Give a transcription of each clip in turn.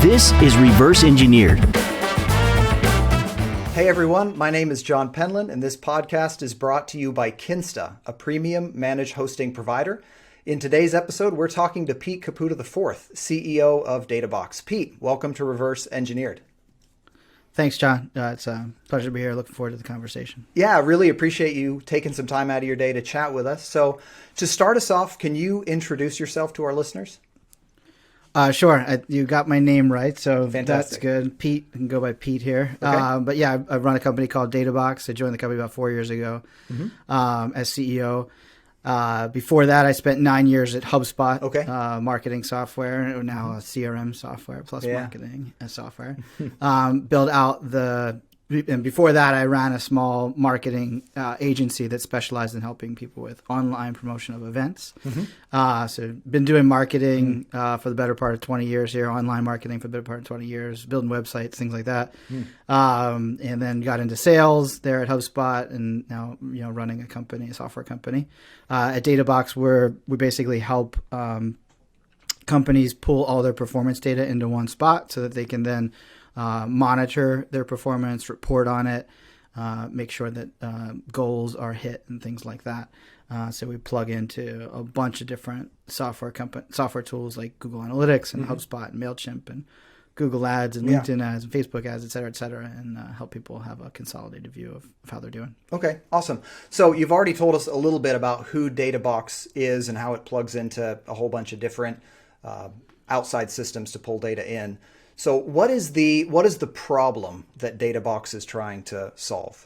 This is Reverse Engineered. Hey everyone, my name is John Penland, and this podcast is brought to you by Kinsta, a premium managed hosting provider. In today's episode, we're talking to Pete Caputa IV, CEO of Databox. Pete, welcome to Reverse Engineered. Thanks, John. It's a pleasure to be here. Looking forward to the conversation. Yeah, I really appreciate you taking some time out of your day to chat with us. So to start us off, can you introduce yourself to our listeners? Sure. You got my name right, so Fantastic. That's good. Pete, I can go by Pete here. Okay. But yeah, I run a company called Databox. I joined the company about 4 years ago as CEO. Before that, I spent 9 years at HubSpot, marketing software, now a CRM software plus marketing software. Build out and before that, I ran a small marketing agency that specialized in helping people with online promotion of events. So been doing marketing for the better part of 20 years here, online marketing for the better part of 20 years, building websites, things like that. And then got into sales there at HubSpot, and now running a company, a software company. At Databox, we basically help companies pull all their performance data into one spot so that they can then monitor their performance, report on it, make sure that goals are hit and things like that. So we plug into a bunch of different software tools like Google Analytics and HubSpot and MailChimp and Google Ads and LinkedIn Ads and Facebook Ads, et cetera, and help people have a consolidated view of how they're doing. Okay, awesome. So you've already told us a little bit about who Databox is and how it plugs into a whole bunch of different outside systems to pull data in. So what is the problem that Databox is trying to solve?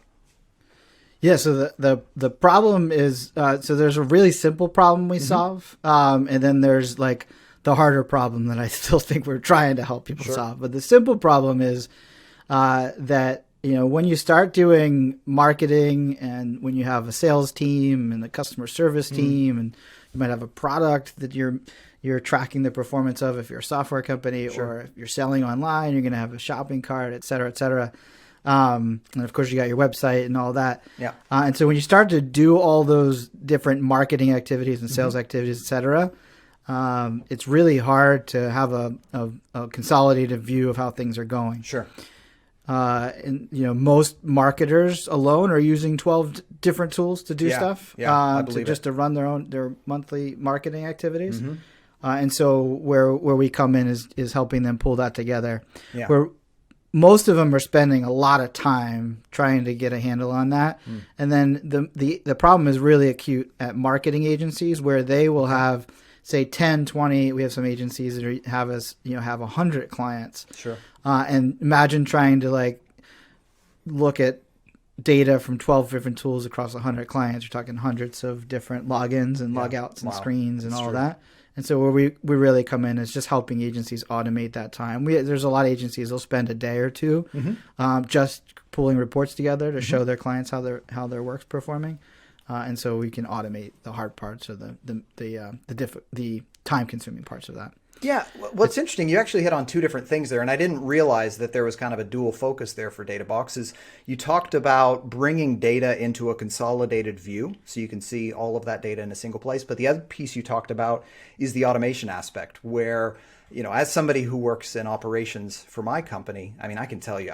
Yeah, so the problem is, so there's a really simple problem we solve, and then there's like the harder problem that I still think we're trying to help people solve. But the simple problem is that when you start doing marketing and when you have a sales team and a customer service team, and you might have a product that you're tracking the performance of if you're a software company, or if you're selling online, you're going to have a shopping cart, et cetera, et cetera. And of course, you got your website and all that. Yeah. And so when you start to do all those different marketing activities and sales activities, et cetera, it's really hard to have a consolidated view of how things are going. Sure. And most marketers alone are using 12 different tools to do stuff. Yeah, I believe just to run their monthly marketing activities. And so where we come in is helping them pull that together. Yeah. Where most of them are spending a lot of time trying to get a handle on that. And then the problem is really acute at marketing agencies, where they will have, say, 10, 20. We have some agencies that have 100 clients. Sure. And imagine trying to look at data from 12 different tools across 100 clients. You're talking hundreds of different logins and logouts and screens and all that. And so where we really come in is just helping agencies automate that time. There's a lot of agencies, they'll spend a day or two just pulling reports together to show their clients how their work's performing. And so we can automate the hard parts or the time-consuming parts of that. Yeah, what's interesting, you actually hit on two different things there, and I didn't realize that there was kind of a dual focus there for Databox. Is you talked about bringing data into a consolidated view, so you can see all of that data in a single place. But the other piece you talked about is the automation aspect, where, as somebody who works in operations for my company, I can tell you,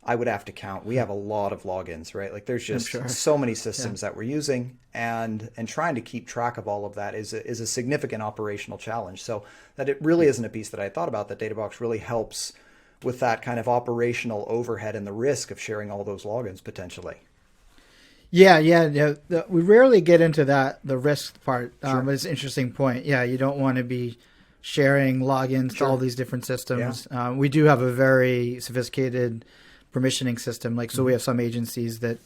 I would have to count. We have a lot of logins, right? Like there's just so many systems that we're using, and trying to keep track of all of that is a significant operational challenge. So that it really isn't a piece that I thought about, that Databox really helps with that kind of operational overhead and the risk of sharing all those logins potentially. Yeah. We rarely get into the risk part, but it's an interesting point. Yeah, you don't want to be sharing logins to all these different systems. Yeah. We do have a very sophisticated permissioning system. So we have some agencies that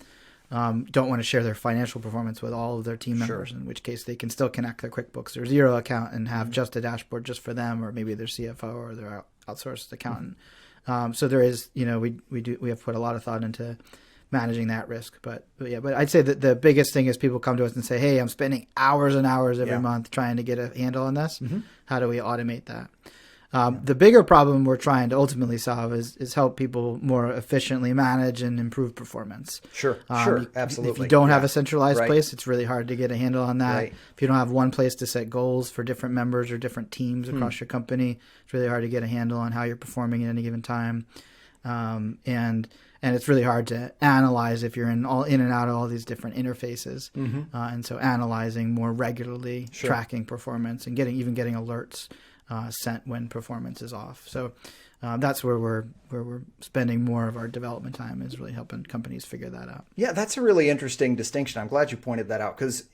don't want to share their financial performance with all of their team members, in which case they can still connect their QuickBooks or Xero account and have just a dashboard just for them, or maybe their CFO or their outsourced accountant. So there is, we have put a lot of thought into managing that risk. But I'd say that the biggest thing is people come to us and say, hey, I'm spending hours and hours every month trying to get a handle on this. How do we automate that? The bigger problem we're trying to ultimately solve is help people more efficiently manage and improve performance. Sure, absolutely. If you don't have a centralized Right. place, it's really hard to get a handle on that. Right. If you don't have one place to set goals for different members or different teams across your company, it's really hard to get a handle on how you're performing at any given time. And it's really hard to analyze if you're in and out of all these different interfaces. And so analyzing more regularly, tracking performance, and getting alerts sent when performance is off. So that's where we're spending more of our development time, is really helping companies figure that out. Yeah, that's a really interesting distinction. I'm glad you pointed that out, because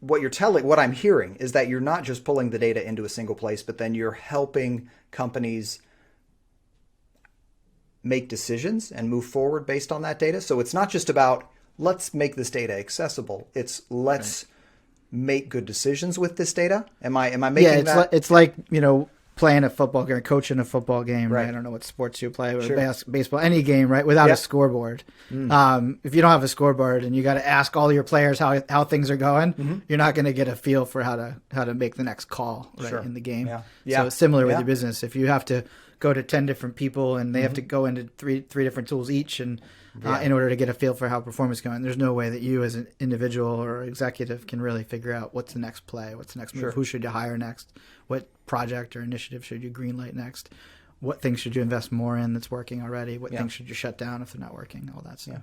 what I'm hearing is that you're not just pulling the data into a single place, but then you're helping companies make decisions and move forward based on that data. So it's not just about let's make this data accessible. It's let's make good decisions with this data. Am I making that? It's like, playing a football game, coaching a football game, right? I don't know what sports you play, but baseball, any game, right? Without a scoreboard. If you don't have a scoreboard and you got to ask all your players how things are going, you're not going to get a feel for how to make the next call in the game. So it's similar with your business. If you have to go to 10 different people and they have to go into three different tools each, and in order to get a feel for how performance is going, there's no way that you as an individual or executive can really figure out what's the next play, what's the next move, who should you hire next, what project or initiative should you greenlight next, what things should you invest more in that's working already, what things should you shut down if they're not working, all that stuff.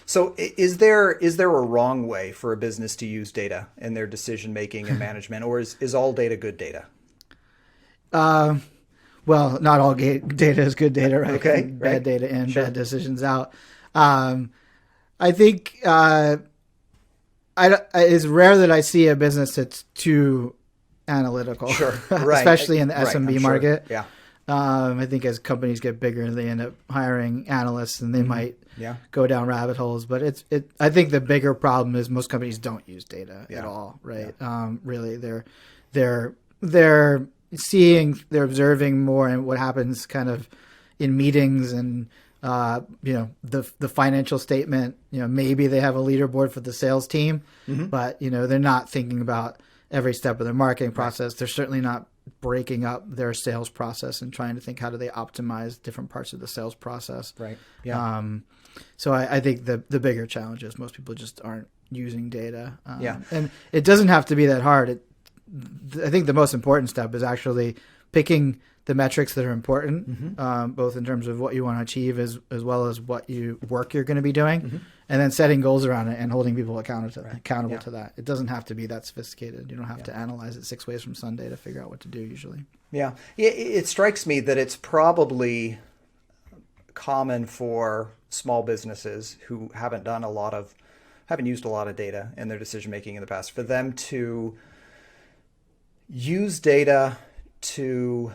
So is there a wrong way for a business to use data in their decision making and management, or is all data good data? Well, not all data is good data, right? Okay, bad data in, bad decisions out. I think it's rare that I see a business that's too analytical, especially in the SMB market. Yeah. I think as companies get bigger, they end up hiring analysts, and they might go down rabbit holes. But I think the bigger problem is most companies don't use data at all, right? Really, they're observing more in what happens kind of in meetings and the financial statement. Maybe they have a leaderboard for the sales team, but they're not thinking about every step of their marketing process. They're certainly not breaking up their sales process and trying to think, how do they optimize different parts of the sales process. Right. Yeah. So I think the bigger challenge is most people just aren't using data. And it doesn't have to be that hard. I think the most important step is actually picking the metrics that are important, both in terms of what you want to achieve as well as what work you're going to be doing, and then setting goals around it and holding people accountable to that. It doesn't have to be that sophisticated. You don't have to analyze it 6 ways from Sunday to figure out what to do usually. Yeah. It strikes me that it's probably common for small businesses who haven't used a lot of data in their decision making in the past, for them to use data to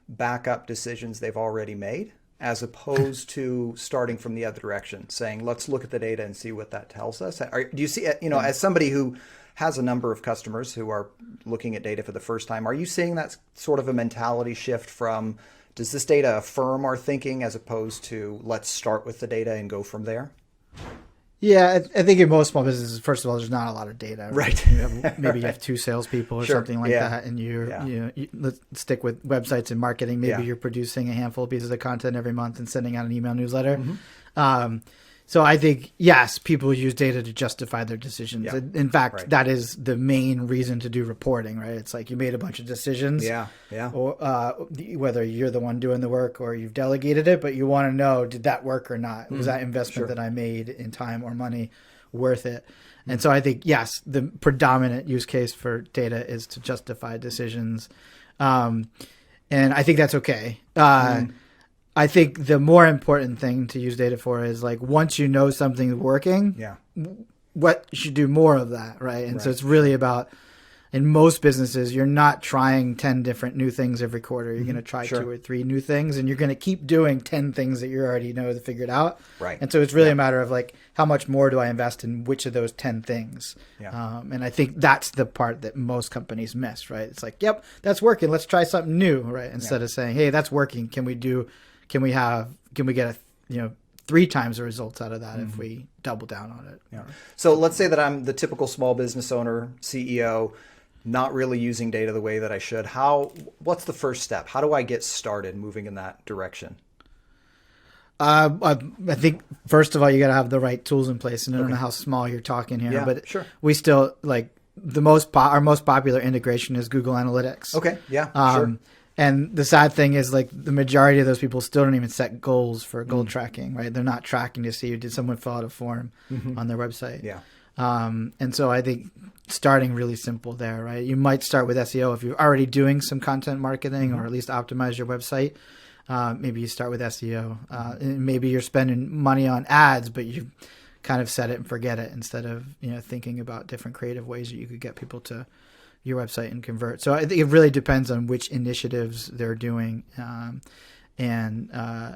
back up decisions they've already made, as opposed to starting from the other direction, saying, let's look at the data and see what that tells us. Do you see, as somebody who has a number of customers who are looking at data for the first time, are you seeing that sort of a mentality shift from, does this data affirm our thinking, as opposed to let's start with the data and go from there? Yeah, I think in most small businesses, first of all, there's not a lot of data. Right. Maybe you have 2 salespeople or something like that, and let's stick with websites and marketing. Maybe you're producing a handful of pieces of content every month and sending out an email newsletter. So I think, yes, people use data to justify their decisions. Yeah. In fact, that is the main reason to do reporting, right? It's like you made a bunch of decisions, or whether you're the one doing the work or you've delegated it, but you want to know, did that work or not? Was that investment that I made in time or money worth it? And so I think, yes, the predominant use case for data is to justify decisions. And I think that's okay. I think the more important thing to use data for is, like, once you know something's working, what you should do more of that, right? And so it's really about, in most businesses, you're not trying 10 different new things every quarter. You're going to try 2 or 3 new things, and you're going to keep doing 10 things that you already know to figure it out. Right. And so it's really a matter of, like, how much more do I invest in which of those 10 things? And I think that's the part that most companies miss, right? It's like, yep, that's working. Let's try something new, right? Instead of saying, hey, that's working. Can we get 3 times the results out of that if we double down on it? Yeah. So let's say that I'm the typical small business owner, CEO. not really using data the way that I should. What's the first step? How do I get started moving in that direction? I think first of all, you got to have the right tools in place, and I don't know how small you're talking here, but sure. We still like our most popular integration is Google Analytics. Okay. Yeah. Sure. And the sad thing is, like, the majority of those people still don't even set goals for goal tracking, right? They're not tracking to see, did someone fill out a form on their website? Yeah. And so I think starting really simple there, right? You might start with SEO if you're already doing some content marketing or at least optimize your website. Maybe you start with SEO. And maybe you're spending money on ads, but you kind of set it and forget it instead of, thinking about different creative ways that you could get people to your website and convert. So I think it really depends on which initiatives they're doing, and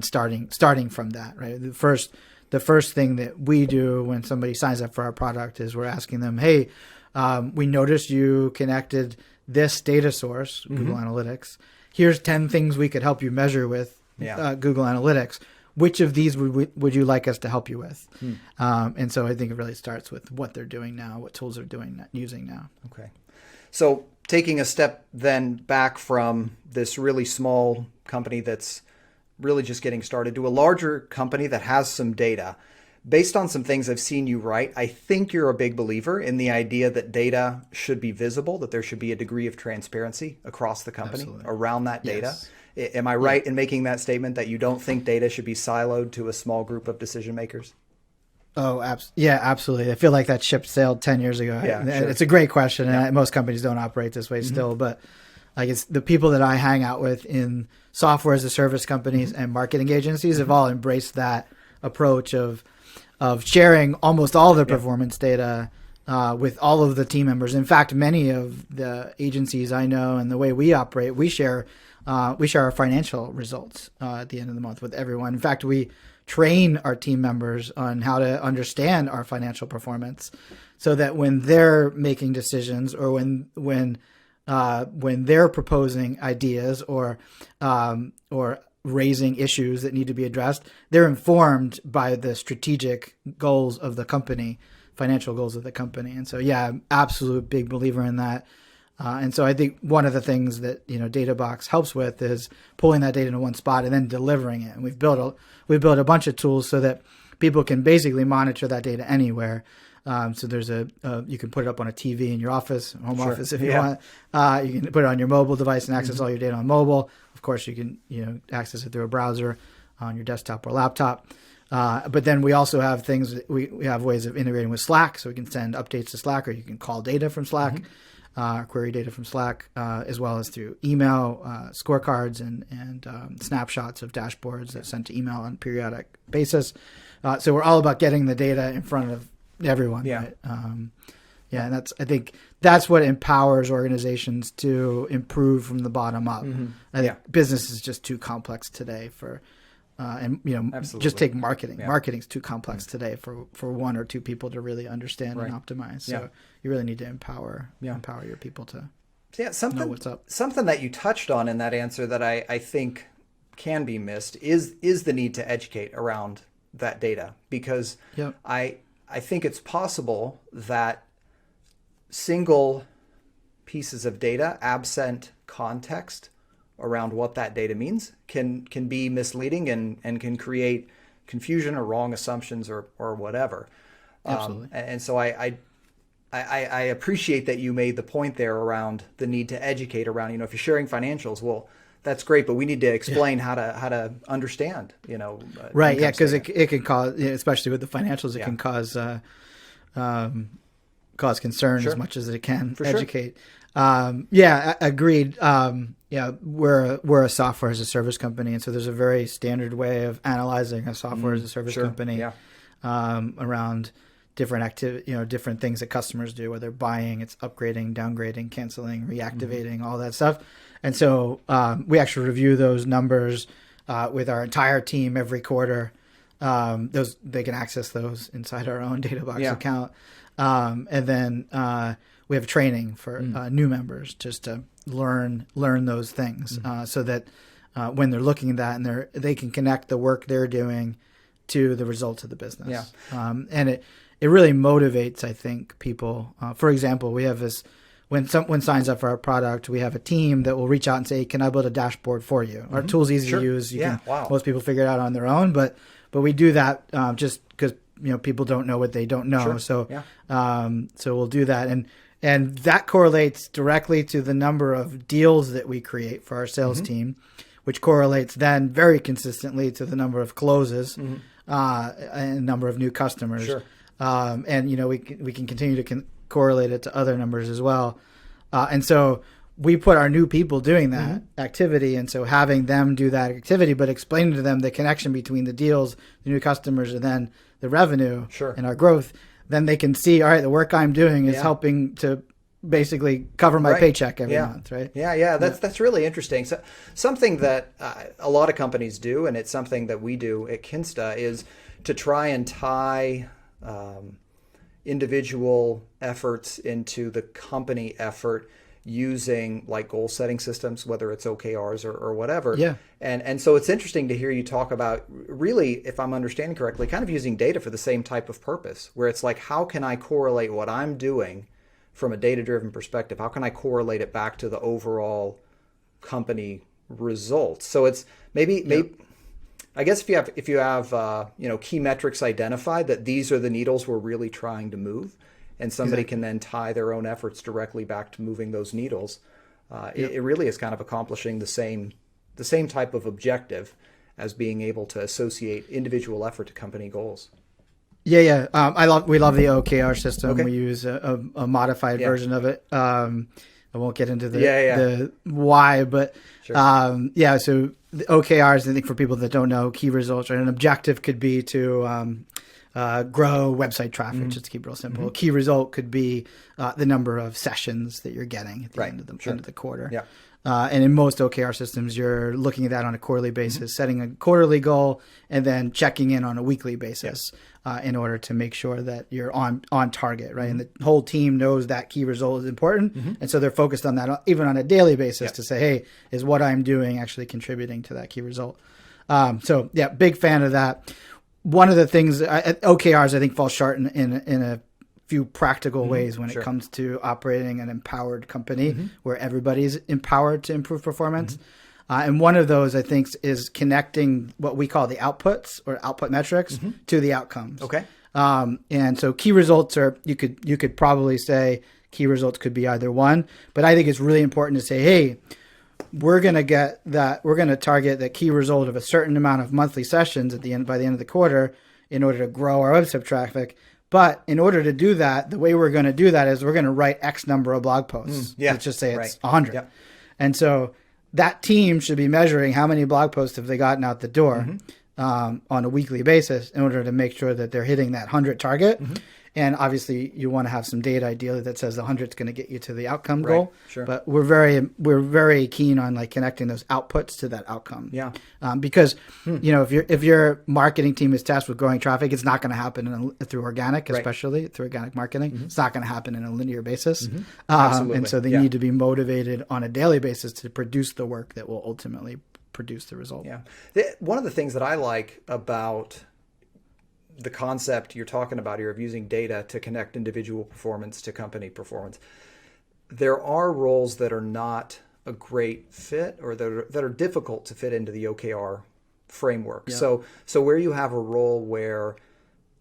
starting from that, right? The first thing that we do when somebody signs up for our product is we're asking them, hey, we noticed you connected this data source, Google Analytics. Here's 10 things we could help you measure with Google Analytics. Which of these would you like us to help you with? And so I think it really starts with what they're doing now, what tools they're using now. Okay. So taking a step then back from this really small company that's really just getting started to a larger company that has some data. Based on some things I've seen you write, I think you're a big believer in the idea that data should be visible, that there should be a degree of transparency across the company around that data. Yes. Am I right in making that statement that you don't think data should be siloed to a small group of decision makers? Oh, absolutely. I feel like that ship sailed 10 years ago. Yeah, sure. It's a great question, and most companies don't operate this way still. But like, it's the people that I hang out with in software as a service companies and marketing agencies have all embraced that approach of sharing almost all the performance data with all of the team members. In fact, many of the agencies I know and the way we operate, we share our financial results at the end of the month with everyone. In fact, we train our team members on how to understand our financial performance, so that when they're making decisions or when they're proposing ideas or raising issues that need to be addressed, they're informed by the strategic goals of the company, financial goals of the company. And so, I'm absolute big believer in that. And so I think one of the things that Databox helps with is pulling that data into one spot and then delivering it. And we've built a bunch of tools so that people can basically monitor that data anywhere. So there's you can put it up on a TV in your office, home office if you want. You can put it on your mobile device and access all your data on mobile. Of course, you can access it through a browser on your desktop or laptop. But then we also have things. We have ways of integrating with Slack, so we can send updates to Slack, or you can call data from Slack. Query data from Slack, as well as through email, scorecards, and snapshots of dashboards that are sent to email on a periodic basis. So we're all about getting the data in front of everyone. Yeah. Right? And I think that's what empowers organizations to improve from the bottom up. I think business is just too complex today for. Absolutely. Just take marketing. Marketing's too complex today for one or two people to really understand and optimize. So you really need to empower your people to know what's up. Something that you touched on in that answer that I think can be missed is the need to educate around that data, because I think it's possible that single pieces of data, absent context around what that data means, can be misleading and can create confusion or wrong assumptions or whatever. Absolutely. And so I appreciate that you made the point there around the need to educate around, if you're sharing financials, well, that's great, but we need to explain how to understand, right. Yeah. Because it can cause, especially with the financials, it can cause concern as much as it can educate. Sure. Agreed. We're a software as a service company, and so there's a very standard way of analyzing a software as a service company around different different things that customers do, whether buying, it's upgrading, downgrading, canceling, reactivating, all that stuff. And so we actually review those numbers with our entire team every quarter. They can access those inside our own Databox account, and then we have training for new members just to learn those things, so that when they're looking at that and they can connect the work they're doing to the results of the business. And it really motivates, I think, people. For example, we have this when someone signs up for our product, we have a team that will reach out and say, "Can I build a dashboard for you?" Our tool's easy to use. Most people figure it out on their own, but we do that just because people don't know what they don't know. So we'll do that, and that correlates directly to the number of deals that we create for our sales team, which correlates then very consistently to the number of closes and number of new customers. And we can continue to correlate it to other numbers as well. And so we put our new people doing that activity. And so having them do that activity, but explaining to them the connection between the deals, the new customers, and then the revenue and our growth, then they can see, all right, the work I'm doing is helping to basically cover my paycheck every month, right? That's really interesting. So something that a lot of companies do, and it's something that we do at Kinsta, is to try and tie individual efforts into the company effort using like goal setting systems, whether it's OKRs or whatever. And so it's interesting to hear you talk about, really, if I'm understanding correctly, kind of using data for the same type of purpose, where it's like, how can I correlate what I'm doing from a data-driven perspective? How can I correlate it back to the overall company results? So it's maybe I guess if you have key metrics identified, that these are the needles we're really trying to move, and somebody can then tie their own efforts directly back to moving those needles. It really is kind of accomplishing the same type of objective as being able to associate individual effort to company goals. We love the OKR system. We use a modified version of it. I won't get into the why, but so the OKRs, I think for people that don't know, key results, right? An objective could be to grow website traffic, just to keep it real simple. A key result could be the number of sessions that you're getting at the end of the quarter. And in most OKR systems, you're looking at that on a quarterly basis, setting a quarterly goal, and then checking in on a weekly basis in order to make sure that you're on target, right? And the whole team knows that key result is important, and so they're focused on that even on a daily basis to say, hey, is what I'm doing actually contributing to that key result? Big fan of that. One of the things, OKRs, I think, fall short in a few practical ways when it comes to operating an empowered company where everybody's empowered to improve performance. And one of those, I think, is connecting what we call the outputs or output metrics to the outcomes. And so key results are, you could probably say key results could be either one, but I think it's really important to say, hey, we're going to target the key result of a certain amount of monthly sessions by the end of the quarter in order to grow our website traffic. But in order to do that, the way we're going to do that is we're going to write X number of blog posts. Let's just say it's 100. And so that team should be measuring how many blog posts have they gotten out the door on a weekly basis in order to make sure that they're hitting that 100 target. And obviously, you want to have some data, ideally, that says the 100 is going to get you to the outcome goal. But we're very keen on like connecting those outputs to that outcome. Because if your marketing team is tasked with growing traffic, it's not going to happen through organic, especially through organic marketing. It's not going to happen in a linear basis. And so they need to be motivated on a daily basis to produce the work that will ultimately produce the result. One of the things that I like about the concept you're talking about here of using data to connect individual performance to company performance, there are roles that are not a great fit or that are difficult to fit into the OKR framework. So where you have a role where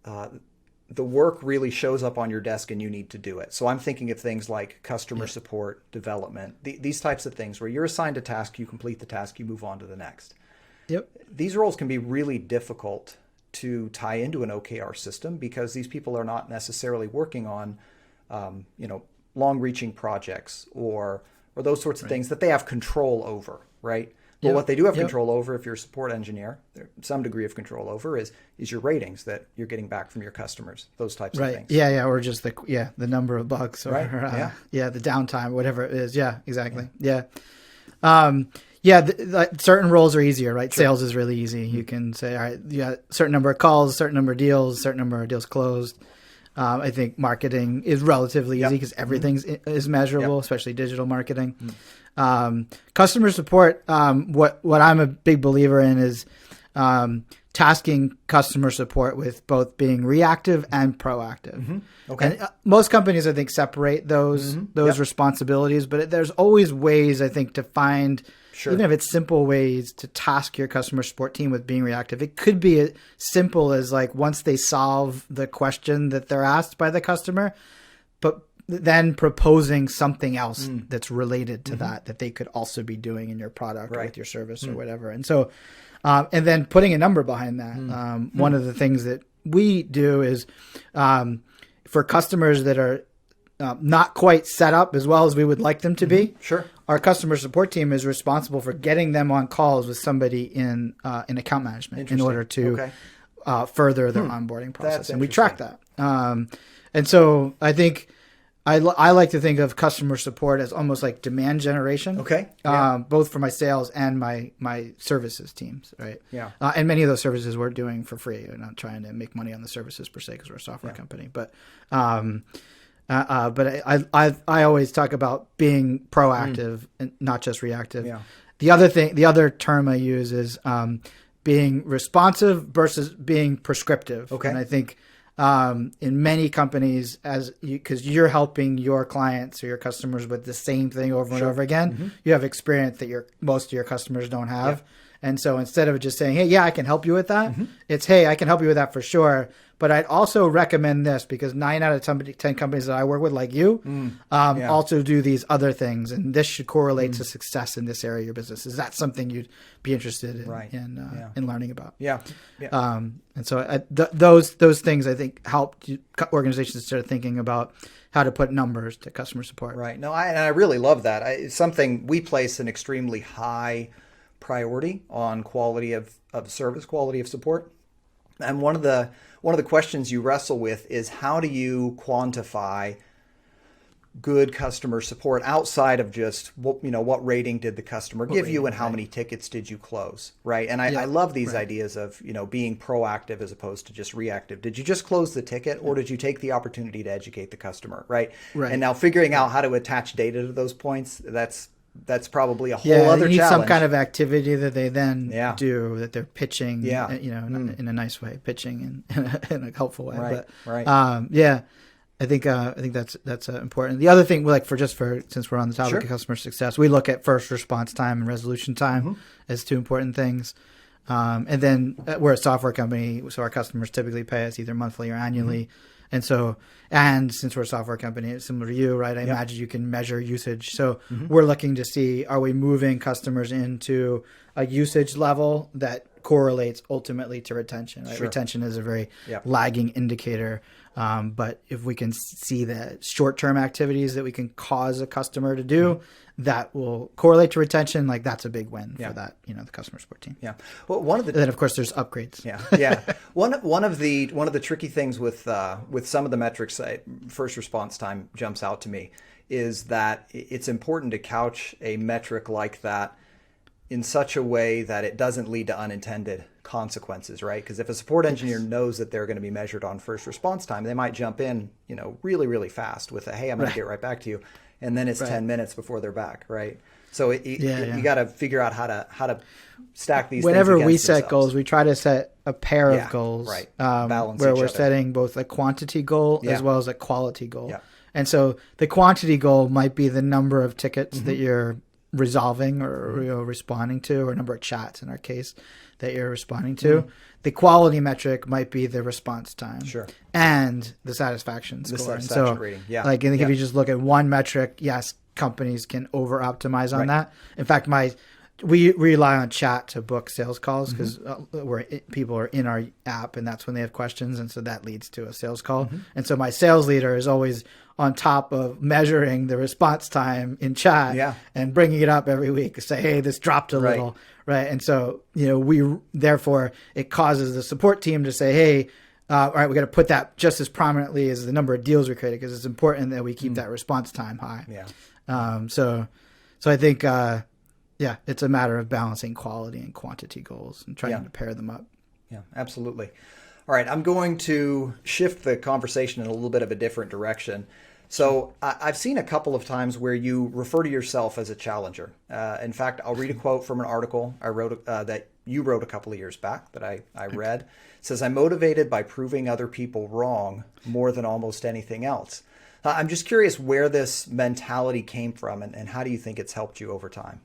the work really shows up on your desk and you need to do it. So I'm thinking of things like customer support, development, these types of things where you're assigned a task, you complete the task, you move on to the next. These roles can be really difficult to tie into an OKR system because these people are not necessarily working on, long-reaching projects or those sorts of things that they have control over, right? But what they do have control over, if you're a support engineer, some degree of control over is your ratings that you're getting back from your customers, those types of things. Or just the number of bugs or the downtime, whatever it is. Exactly. Certain roles are easier, right? Sales is really easy. You can say, all right, certain number of calls, certain number of deals, certain number of deals closed. I think marketing is relatively easy because everything is measurable, especially digital marketing. Customer support, what I'm a big believer in is tasking customer support with both being reactive and proactive. Okay. And most companies, I think, separate those responsibilities, but there's always ways, I think, to find, even if it's simple ways to task your customer support team with being reactive. It could be as simple as like once they solve the question that they're asked by the customer, but then proposing something else that's related to that they could also be doing in your product or with your service or whatever. And so, and then putting a number behind that. One of the things that we do is for customers that are not quite set up as well as we would like them to be. Our customer support team is responsible for getting them on calls with somebody in account management in order to further their onboarding process. And we track that. And so I think I like to think of customer support as almost like demand generation. Both for my sales and my services teams, right? And many of those services we're doing for free. We're not trying to make money on the services per se because we're a software company. But I always talk about being proactive and not just reactive. The other term I use is being responsive versus being prescriptive. And I think in many companies, because you're helping your clients or your customers with the same thing over and over again, you have experience that most of your customers don't have. And so instead of just saying, hey, yeah, I can help you with that, it's, hey, I can help you with that for sure. But I'd also recommend this because 9 out of 10 companies that I work with, like you, also do these other things. And this should correlate to success in this area of your business. Is that something you'd be interested in learning about? And so those things, I think, help organizations start thinking about how to put numbers to customer support. No, I really love that. It's something we place an extremely high priority on quality of service, quality of support. And one of the questions you wrestle with is how do you quantify good customer support outside of just what rating did the customer give you and how many tickets did you close, right? And I love these ideas of being proactive as opposed to just reactive. Did you just close the ticket or did you take the opportunity to educate the customer, right? And now figuring out how to attach data to those points, that's probably a whole other you need challenge. Some kind of activity that they then do, that they're pitching, in a nice way, pitching in a helpful way. I think that's important. The other thing, since we're on the topic of customer success, we look at first response time and resolution time as two important things. And then we're a software company, so our customers typically pay us either monthly or annually. And since we're a software company, it's similar to you, right? I imagine you can measure usage. So we're looking to see, are we moving customers into a usage level that correlates ultimately to retention, right? Retention is a very lagging indicator. But if we can see the short-term activities that we can cause a customer to do, that will correlate to retention. Like that's a big win for that, the customer support team. Well, then of course there's upgrades. One of the tricky things with some of the metrics, first response time jumps out to me, is that it's important to couch a metric like that in such a way that it doesn't lead to unintended consequences, right? Because if a support engineer knows that they're going to be measured on first response time, they might jump in, really, really fast with hey, I'm going to get right back to you. And then it's 10 minutes before they're back, right? So you got to figure out how to stack these Whenever things against we set themselves. goals, we try to set a pair of goals, Balance where each we're other. setting both a quantity goal as well as a quality goal. And so the quantity goal might be the number of tickets that you're resolving or responding to, or number of chats in our case that you're responding to. The quality metric might be the response time and the satisfaction score. Rating. Like I think if you just look at one metric, yes, companies can over optimize on that. In fact, we rely on chat to book sales calls because people are in our app and that's when they have questions. And so that leads to a sales call. And so my sales leader is always on top of measuring the response time in chat and bringing it up every week to say, hey, this dropped a little. Right. And so, therefore it causes the support team to say, hey, all right, we got to put that just as prominently as the number of deals we created because it's important that we keep that response time high. So I think, it's a matter of balancing quality and quantity goals and trying to pair them up. Yeah, absolutely. All right, I'm going to shift the conversation in a little bit of a different direction. So I've seen a couple of times where you refer to yourself as a challenger. In fact, I'll read a quote from an article I wrote that you wrote a couple of years back that I read. It says, I'm motivated by proving other people wrong more than almost anything else. I'm just curious where this mentality came from, and how do you think it's helped you over time?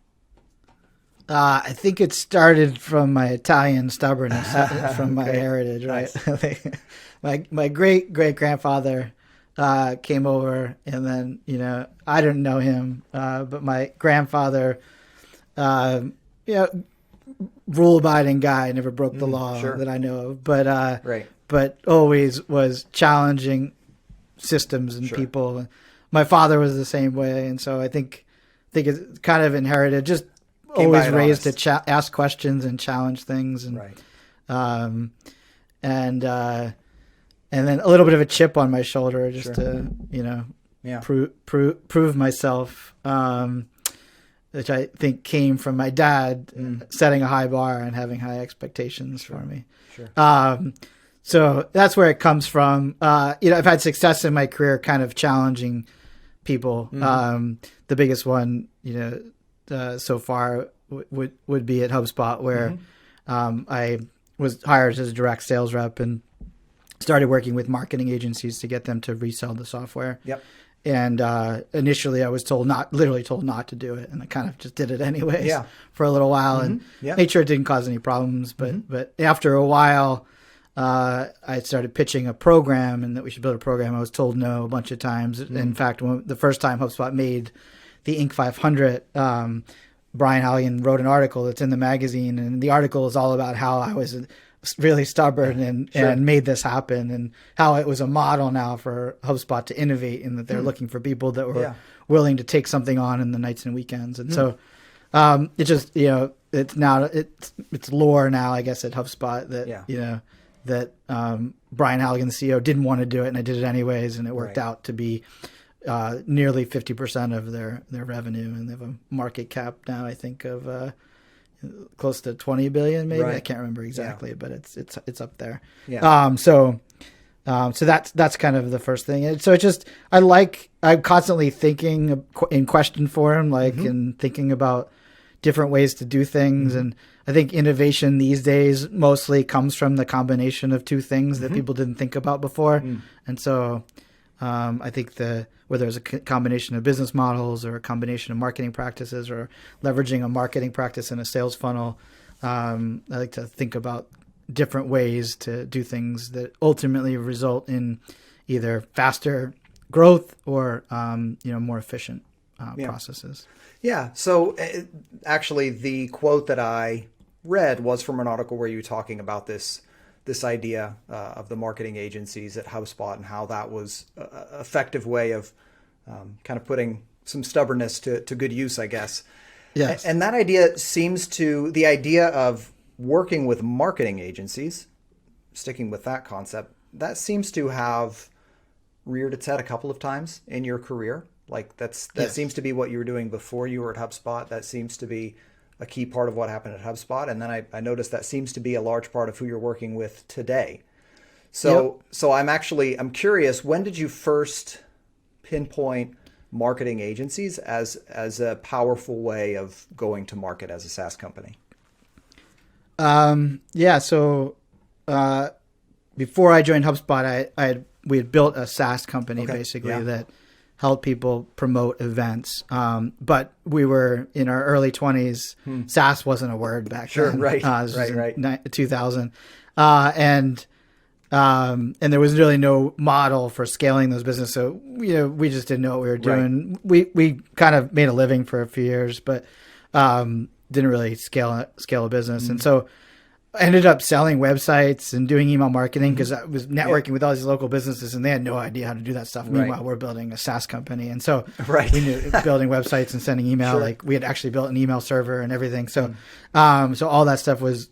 I think it started from my Italian stubbornness, from my heritage, right? Nice. my great grandfather came over, and then I didn't know him, but my grandfather, rule abiding guy, never broke the law that I know of, but always was challenging systems and people. My father was the same way, and so I think it's kind of inherited. Just always raised to ask questions and challenge things, and and then a little bit of a chip on my shoulder just to prove myself, which I think came from my dad setting a high bar and having high expectations for me. So that's where it comes from. I've had success in my career kind of challenging people. The biggest one, so far would be at HubSpot, where I was hired as a direct sales rep and started working with marketing agencies to get them to resell the software. And initially I was literally told not to do it, and I kind of just did it anyways for a little while and made sure it didn't cause any problems. But after a while, I started pitching a program, and that we should build a program. I was told no a bunch of times. In fact, the first time HubSpot made the Inc. 500, Brian Halligan wrote an article that's in the magazine, and the article is all about how I was really stubborn and made this happen, and how it was a model now for HubSpot to innovate, in that they're looking for people that were willing to take something on in the nights and weekends. And so it just, it's now, it's lore now, I guess, at HubSpot that, that Brian Halligan, the CEO, didn't want to do it, and I did it anyways, and it worked out to be nearly 50% of their revenue, and they have a market cap now, I think, of close to 20 billion, maybe. I can't remember exactly, but it's up there. So that's kind of the first thing. And so it's just, I'm constantly thinking in question form, and thinking about different ways to do things. And I think innovation these days mostly comes from the combination of two things that people didn't think about before. And so I think whether it's a combination of business models or a combination of marketing practices or leveraging a marketing practice in a sales funnel, I like to think about different ways to do things that ultimately result in either faster growth or more efficient processes. So actually, the quote that I read was from an article where you were talking about this idea of the marketing agencies at HubSpot, and how that was an effective way of kind of putting some stubbornness to good use, I guess. Yes. And that idea the idea of working with marketing agencies, sticking with that concept, that seems to have reared its head a couple of times in your career. That seems to be what you were doing before you were at HubSpot. That seems to be a key part of what happened at HubSpot. And then I noticed that seems to be a large part of who you're working with today. So I'm curious, when did you first pinpoint marketing agencies as a powerful way of going to market as a SaaS company? So before I joined HubSpot, we had built a SaaS company that helped people promote events. But we were in our early 20s. SaaS wasn't a word back then. Right. 2000. And there was really no model for scaling those businesses. So, we just didn't know what we were doing. We kind of made a living for a few years, but didn't really scale a business. And so I ended up selling websites and doing email marketing because I was networking with all these local businesses, and they had no idea how to do that stuff. Meanwhile, we're building a SaaS company. And so we knew building websites and sending email, we had actually built an email server and everything. So, so all that stuff was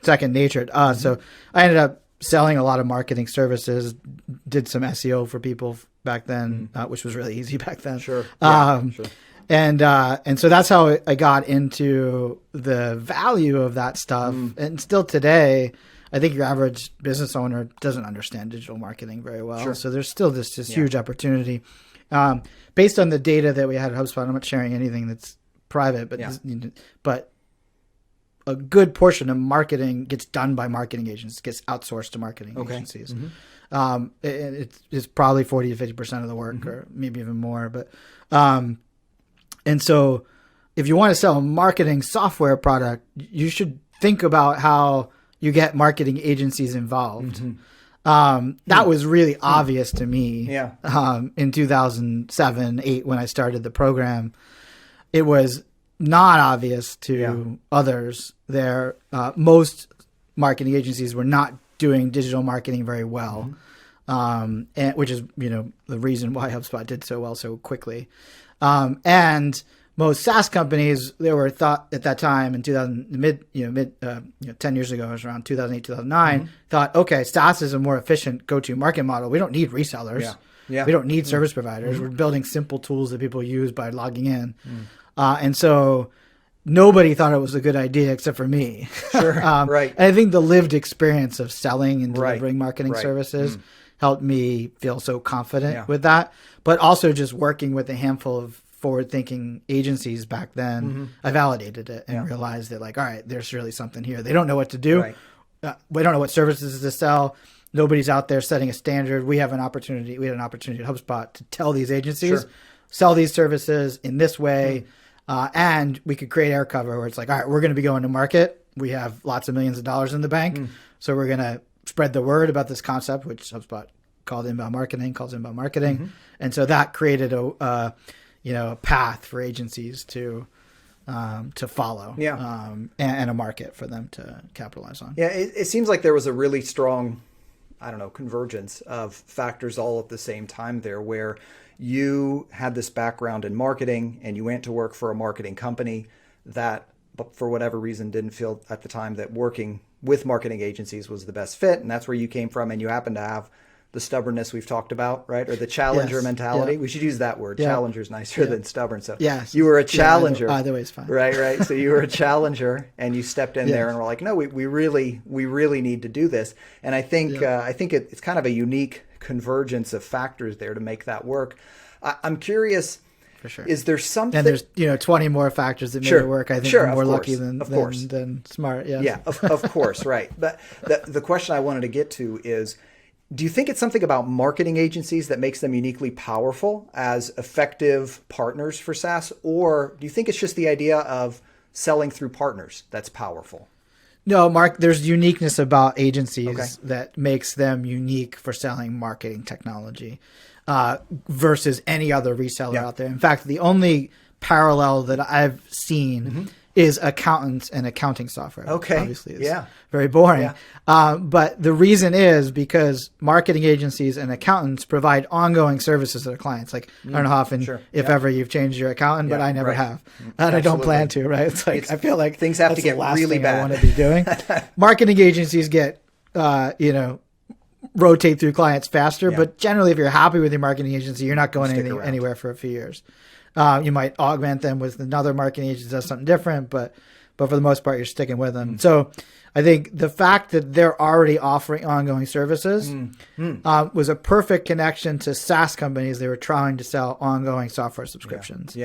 second nature to us. So I ended up selling a lot of marketing services, did some SEO for people back then, which was really easy back then. And so that's how I got into the value of that stuff. And still today, I think your average business owner doesn't understand digital marketing very well. So there's still this huge opportunity. Based on the data that we had at HubSpot, I'm not sharing anything that's private, but a good portion of marketing gets done by marketing agents, gets outsourced to marketing agencies. It's probably 40 to 50% of the work, or maybe even more. But and so if you want to sell a marketing software product, you should think about how you get marketing agencies involved. That was really obvious to me in 2007, 8, when I started the program. It was not obvious to others there. Most marketing agencies were not doing digital marketing very well, and which is, the reason why HubSpot did so well so quickly. And most SaaS companies, they were thought at that time in 10 years ago, it was around 2008, 2009, thought, okay, SaaS is a more efficient go-to market model. We don't need resellers. We don't need service providers. We're building simple tools that people use by logging in. And so nobody thought it was a good idea except for me. And I think the lived experience of selling and delivering marketing services helped me feel so confident with that. But also just working with a handful of forward-thinking agencies back then, I validated it and realized that, all right, there's really something here. They don't know what to do. We don't know what services to sell. Nobody's out there setting a standard. We had an opportunity at HubSpot to tell these agencies, sell these services in this way, and we could create air cover where it's all right, we're going to be going to market. We have lots of millions of dollars in the bank, so we're going to spread the word about this concept, which HubSpot calls inbound marketing. And so that created a path for agencies to follow, and a market for them to capitalize on. It seems like there was a really strong, convergence of factors all at the same time there, where you had this background in marketing and you went to work for a marketing company that, for whatever reason, didn't feel at the time that working with marketing agencies was the best fit. And that's where you came from. And you happen to have the stubbornness we've talked about, right? Or the challenger mentality. We should use that word. Challenger is nicer than stubborn. So you were a challenger. Either way is fine. Right. So you were a challenger and you stepped in there and were like, no, we really need to do this. And I think it's kind of a unique convergence of factors there to make that work. I'm curious, for sure. Is there something? And there's 20 more factors that make it work. I think we're more lucky than smart. Of course. Right. But the question I wanted to get to is, do you think it's something about marketing agencies that makes them uniquely powerful as effective partners for SaaS? Or do you think it's just the idea of selling through partners that's powerful? No, Mark, there's uniqueness about agencies that makes them unique for selling marketing technology versus any other reseller out there. In fact, the only parallel that I've seen is accountants and accounting software. Obviously, it's very boring. But the reason is because marketing agencies and accountants provide ongoing services to their clients. Like, I don't know how often, if ever, you've changed your accountant, but I never have. And I don't plan to, right? It's like, I feel like things have to get really bad. I want to be doing. Marketing agencies get, rotate through clients faster. But generally, if you're happy with your marketing agency, you're not going anywhere for a few years. You might augment them with another marketing agency that does something different, but for the most part, you're sticking with them. So I think the fact that they're already offering ongoing services was a perfect connection to SaaS companies. They were trying to sell ongoing software subscriptions.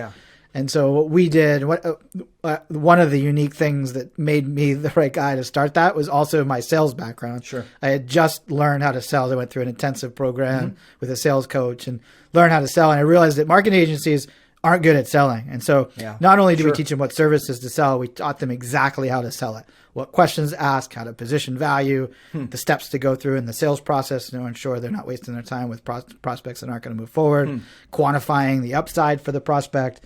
And so what we did, one of the unique things that made me the right guy to start that was also my sales background. I had just learned how to sell. I went through an intensive program with a sales coach and learned how to sell. And I realized that marketing agencies aren't good at selling. And so not only do we teach them what services to sell, we taught them exactly how to sell it, what questions to ask, how to position value, the steps to go through in the sales process to ensure they're not wasting their time with prospects that aren't going to move forward, quantifying the upside for the prospect,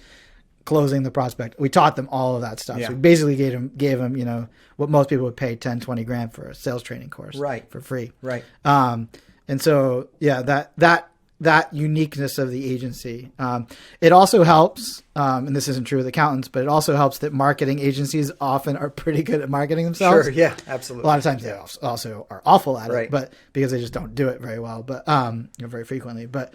closing the prospect. We taught them all of that stuff. So we basically gave them, what most people would pay 10, 20 grand for a sales training course for free. And so, that uniqueness of the agency. It also helps, and this isn't true with accountants, but it also helps that marketing agencies often are pretty good at marketing themselves. Absolutely. A lot of times they also are awful at it, but because they just don't do it very well, but very frequently. But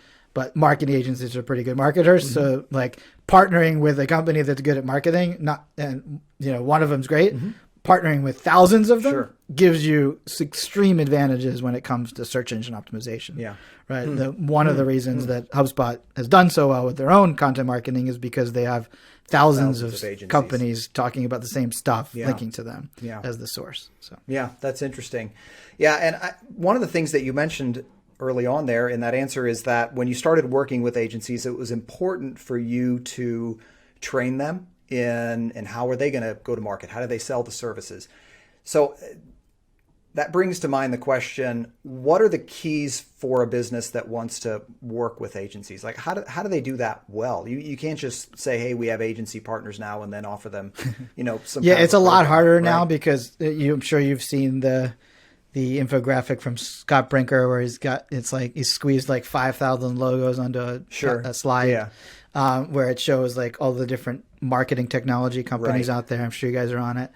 marketing agencies are pretty good marketers. So like partnering with a company that's good at marketing, one of them's great. partnering with thousands of them Sure. gives you extreme advantages when it comes to search engine optimization. Yeah. Right. One of the reasons that HubSpot has done so well with their own content marketing is because they have thousands of agencies. companies talking about the same stuff, Yeah. linking to them Yeah. as the source. So Yeah, that's interesting. Yeah, and one of the things that you mentioned early on there in that answer is that when you started working with agencies, it was important for you to train them in how are they going to go to market? How do they sell the services? So that brings to mind the question, what are the keys for a business that wants to work with agencies? Like how do they do that well? You can't just say, hey, we have agency partners now and then offer them, some yeah, kind it's of a lot program, harder right? now because I'm sure you've seen the infographic from Scott Brinker where he's squeezed like 5,000 logos onto a slide, where it shows like all the different marketing technology companies out there. I'm sure you guys are on it.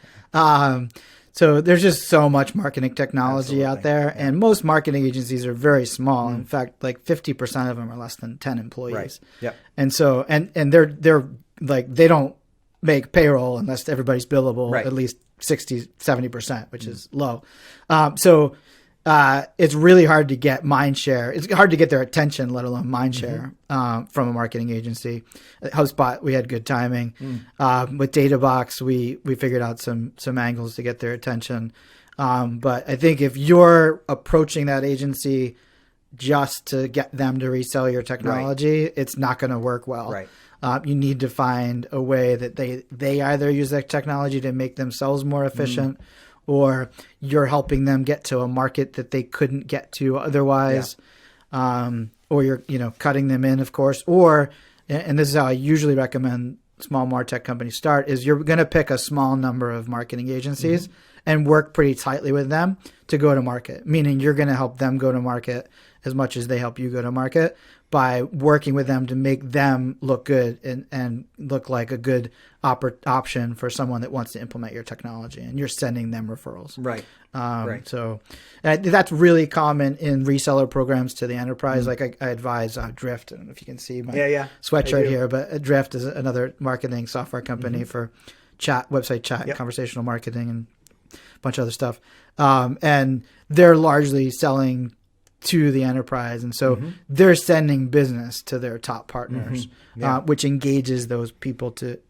So there's just so much marketing technology out there, and most marketing agencies are very small. In fact, like 50% of them are less than 10 employees. Right. Yep. And so, and they're like, they don't make payroll unless everybody's billable at least 60, 70%, which is low. It's really hard to get mind share. It's hard to get their attention, let alone mind share, from a marketing agency. At HubSpot, we had good timing. With Databox, we figured out some angles to get their attention. But I think if you're approaching that agency just to get them to resell your technology, it's not going to work well. Right. You need to find a way that they either use that technology to make themselves more efficient, or you're helping them get to a market that they couldn't get to otherwise, or you're cutting them in, of course. Or, and this is how I usually recommend small MarTech companies start, is you're going to pick a small number of marketing agencies and work pretty tightly with them to go to market, meaning you're going to help them go to market as much as they help you go to market by working with them to make them look good and look like a good option for someone that wants to implement your technology, and you're sending them referrals. Right. Right. So that's really common in reseller programs to the enterprise. Like I advise Drift. I don't know if you can see my sweatshirt here, but Drift is another marketing software company for website chat, conversational marketing, and a bunch of other stuff. And they're largely selling to the enterprise. And so they're sending business to their top partners, which engages those people to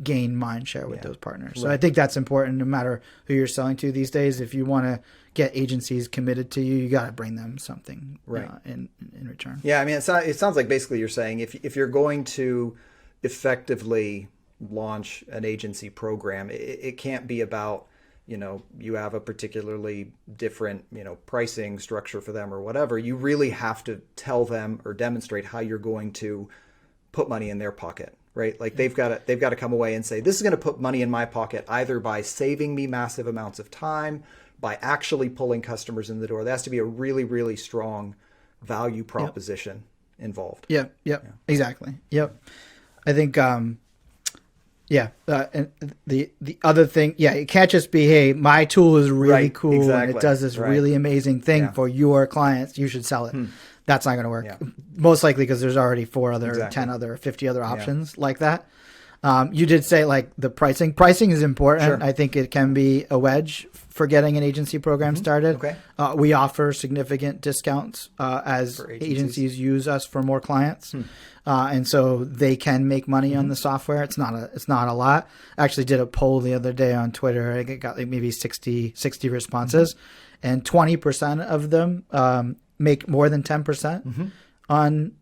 gain mind share with those partners. Right. So I think that's important no matter who you're selling to these days. If you want to get agencies committed to you, you got to bring them something in return. Yeah. I mean, it sounds like basically you're saying if you're going to effectively launch an agency program, it can't be about, you have a particularly different, pricing structure for them or whatever. You really have to tell them or demonstrate how you're going to put money in their pocket, right? Like they've got to come away and say, this is going to put money in my pocket either by saving me massive amounts of time, by actually pulling customers in the door. There has to be a really, really strong value proposition involved. Yep. Exactly. Yep. I think, and the other thing, it can't just be, hey, my tool is really cool and it does this really amazing thing for your clients. You should sell it. That's not going to work. Yeah. Most likely because there's already 10 other, 50 other options like that. You did say like the pricing. Pricing is important. Sure. I think it can be a wedge for getting an agency program started. Okay. We offer significant discounts as agencies use us for more clients. And so they can make money on the software. It's not a lot. I actually did a poll the other day on Twitter. I got like maybe 60 responses, and 20% of them make more than 10% on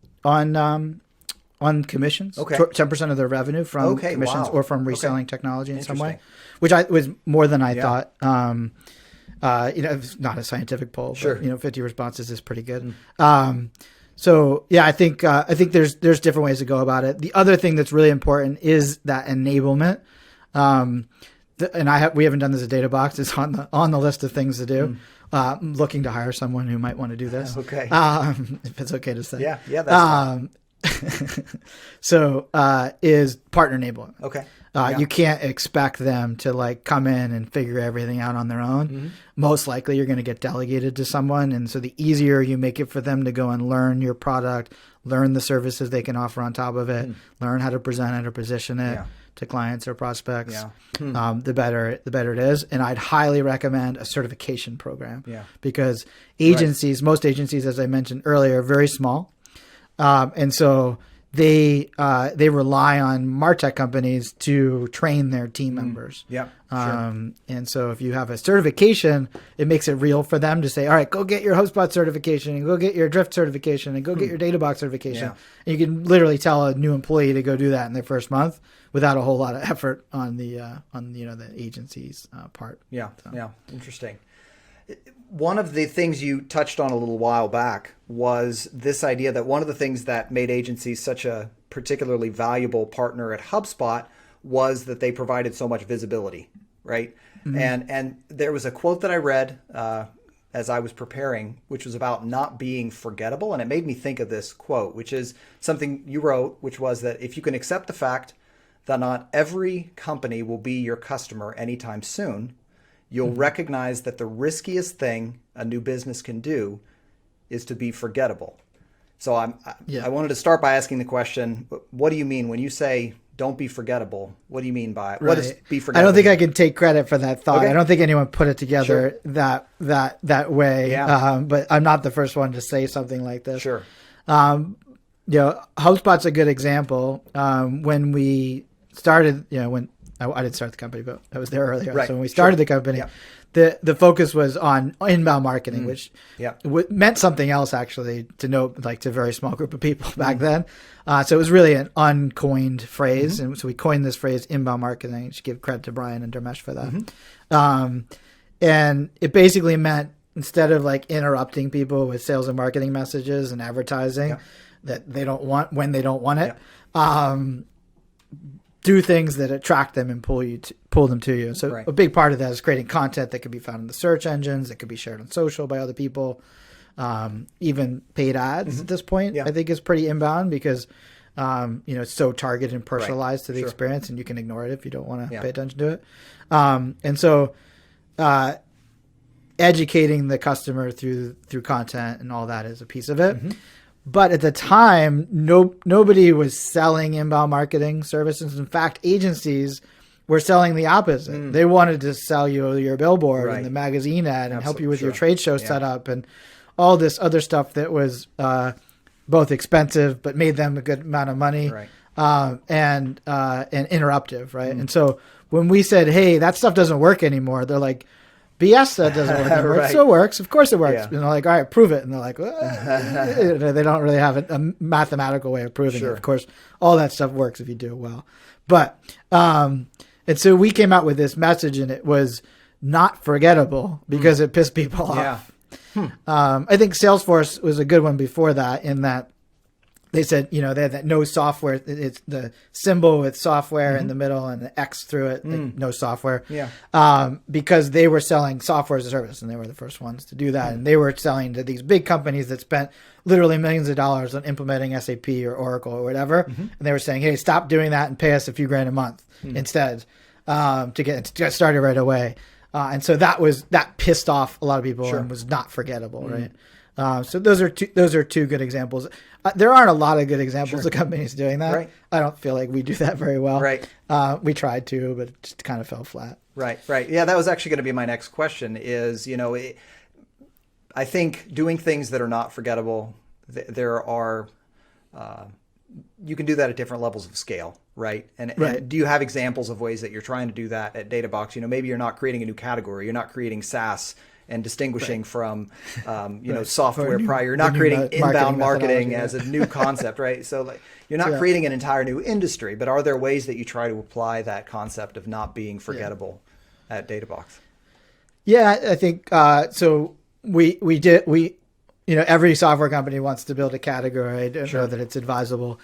commissions. Okay. 10% of their revenue from commissions or from reselling technology in some way, which was more than I thought. It's not a scientific poll, but 50 responses is pretty good. So I think there's different ways to go about it. The other thing that's really important is that enablement. And we haven't done this at Databox. It's on the list of things to do. I'm looking to hire someone who might want to do this. Okay. If it's okay to say. Yeah, that's fine. So is partner enablement. Okay. You can't expect them to like come in and figure everything out on their own. Most likely you're going to get delegated to someone. And so the easier you make it for them to go and learn your product, learn the services they can offer on top of it, learn how to present it or position it, to clients or prospects, Yeah. the better it is. And I'd highly recommend a certification program. Yeah. Because agencies, most agencies, as I mentioned earlier, are very small, and so they rely on MarTech companies to train their team members. Yeah. Sure. And so if you have a certification, it makes it real for them to say, all right, go get your HubSpot certification and go get your Drift certification and go get your Databox certification. Yeah. And you can literally tell a new employee to go do that in their first month without a whole lot of effort on the the agency's part. Yeah. So. Yeah. Interesting. One of the things you touched on a little while back was this idea that one of the things that made agencies such a particularly valuable partner at HubSpot was that they provided so much visibility, right? Mm-hmm. And there was a quote that I read as I was preparing, which was about not being forgettable. And it made me think of this quote, which is something you wrote, which was that if you can accept the fact that not every company will be your customer anytime soon, you'll recognize that the riskiest thing a new business can do is to be forgettable. So I wanted to start by asking the question, what do you mean when you say don't be forgettable? What do you mean by it? What is be forgettable? I don't think I can take credit for that thought. Okay. I don't think anyone put it together that way. Yeah. But I'm not the first one to say something like this. Sure. HubSpot's a good example. When we started, when I didn't start the company, but I was there earlier. Right. So when we started the company, the focus was on inbound marketing, which meant something else actually to note, like to a very small group of people back then. So it was really an uncoined phrase. And so we coined this phrase inbound marketing. I should give credit to Brian and Dharmesh for that. And it basically meant instead of like interrupting people with sales and marketing messages and advertising that they don't want when they don't want it, do things that attract them and pull them to you. So a big part of that is creating content that could be found in the search engines, that could be shared on social by other people, even paid ads at this point. I think is pretty inbound because it's so targeted and personalized to the experience, and you can ignore it if you don't want to pay attention to it. And so educating the customer through content and all that is a piece of it. But at the time, nobody was selling inbound marketing services. In fact, agencies were selling the opposite. They wanted to sell you your billboard and the magazine ad and help you with your trade show setup and all this other stuff that was both expensive but made them a good amount of money and interruptive, right? And so when we said, hey, that stuff doesn't work anymore, they're like, BS, that doesn't work anymore. It still works. Of course it works. And they're like, all right, prove it. And they're like, they don't really have a mathematical way of proving it. Of course, all that stuff works if you do it well. But, and so we came out with this message and it was not forgettable because it pissed people off. I think Salesforce was a good one before that in that they said, they had that no software. It's the symbol with software in the middle and the X through it, like no software. Because they were selling software as a service and they were the first ones to do that. And they were selling to these big companies that spent literally millions of dollars on implementing SAP or Oracle or whatever. And they were saying, hey, stop doing that and pay us a few grand a month instead to get started right away. And so that pissed off a lot of people and was not forgettable, right? So those are two good examples. There aren't a lot of good examples of companies doing that. I don't feel like we do that very well. We tried to, but it just kind of fell flat. Right. Yeah, that was actually going to be my next question is, I think doing things that are not forgettable, there are, you can do that at different levels of scale, right? And do you have examples of ways that you're trying to do that at Databox? Maybe you're not creating a new category. You're not creating SaaS and distinguishing from, software prior. You're not creating inbound marketing as a new concept, right? So you're not creating an entire new industry, but are there ways that you try to apply that concept of not being forgettable at Databox? Yeah, I think so. Every software company wants to build a category. I don't know that it's advisable.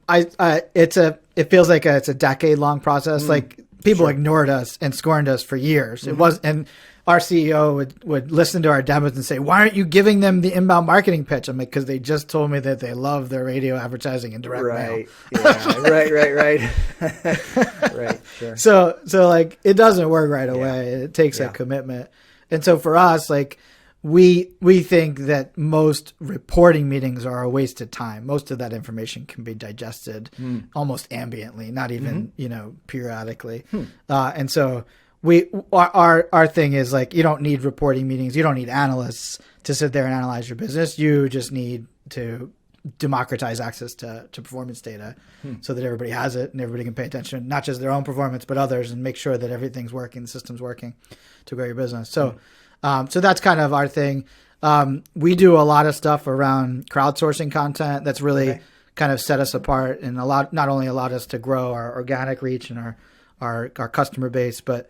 It feels like it's a decade-long process. Like people ignored us and scorned us for years. It was, and our CEO would listen to our demos and say, "Why aren't you giving them the inbound marketing pitch?" I'm like, "Because they just told me that they love their radio advertising and direct mail." Right. Right. Sure. So like it doesn't work right away. It takes a commitment. And so for us, like we think that most reporting meetings are a waste of time. Most of that information can be digested almost ambiently, not even periodically. And so our thing is like, you don't need reporting meetings. You don't need analysts to sit there and analyze your business. You just need to democratize access to performance data so that everybody has it and everybody can pay attention, not just their own performance, but others, and make sure that everything's working, the system's working to grow your business. So, so that's kind of our thing. We do a lot of stuff around crowdsourcing content that's really kind of set us apart and not only allowed us to grow our organic reach and our customer base, but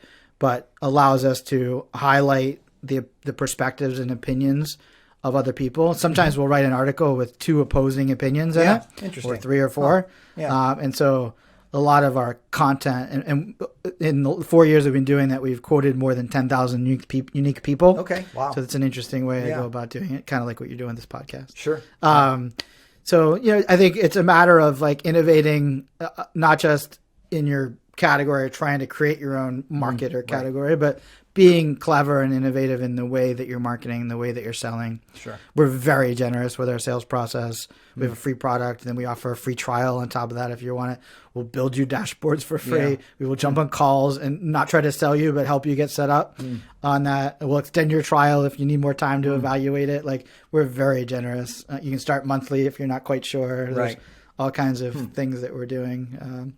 allows us to highlight the perspectives and opinions of other people. Sometimes we'll write an article with 2 opposing opinions in it, interesting. or 3 or 4. And so a lot of our content, and in the 4 years we've been doing that, we've quoted more than 10,000 unique people. Okay, wow. So it's an interesting way to go about doing it, kind of like what you're doing this podcast. Sure. So, I think it's a matter of like innovating, not just in your category, trying to create your own market or category, but being clever and innovative in the way that you're marketing, the way that you're selling. Sure. We're very generous with our sales process. We have a free product, and then we offer a free trial on top of that if you want it. We'll build you dashboards for free. Yeah. We will jump on calls and not try to sell you, but help you get set up on that. We'll extend your trial if you need more time to evaluate it. Like, we're very generous. You can start monthly if you're not quite sure. There's all kinds of things that we're doing.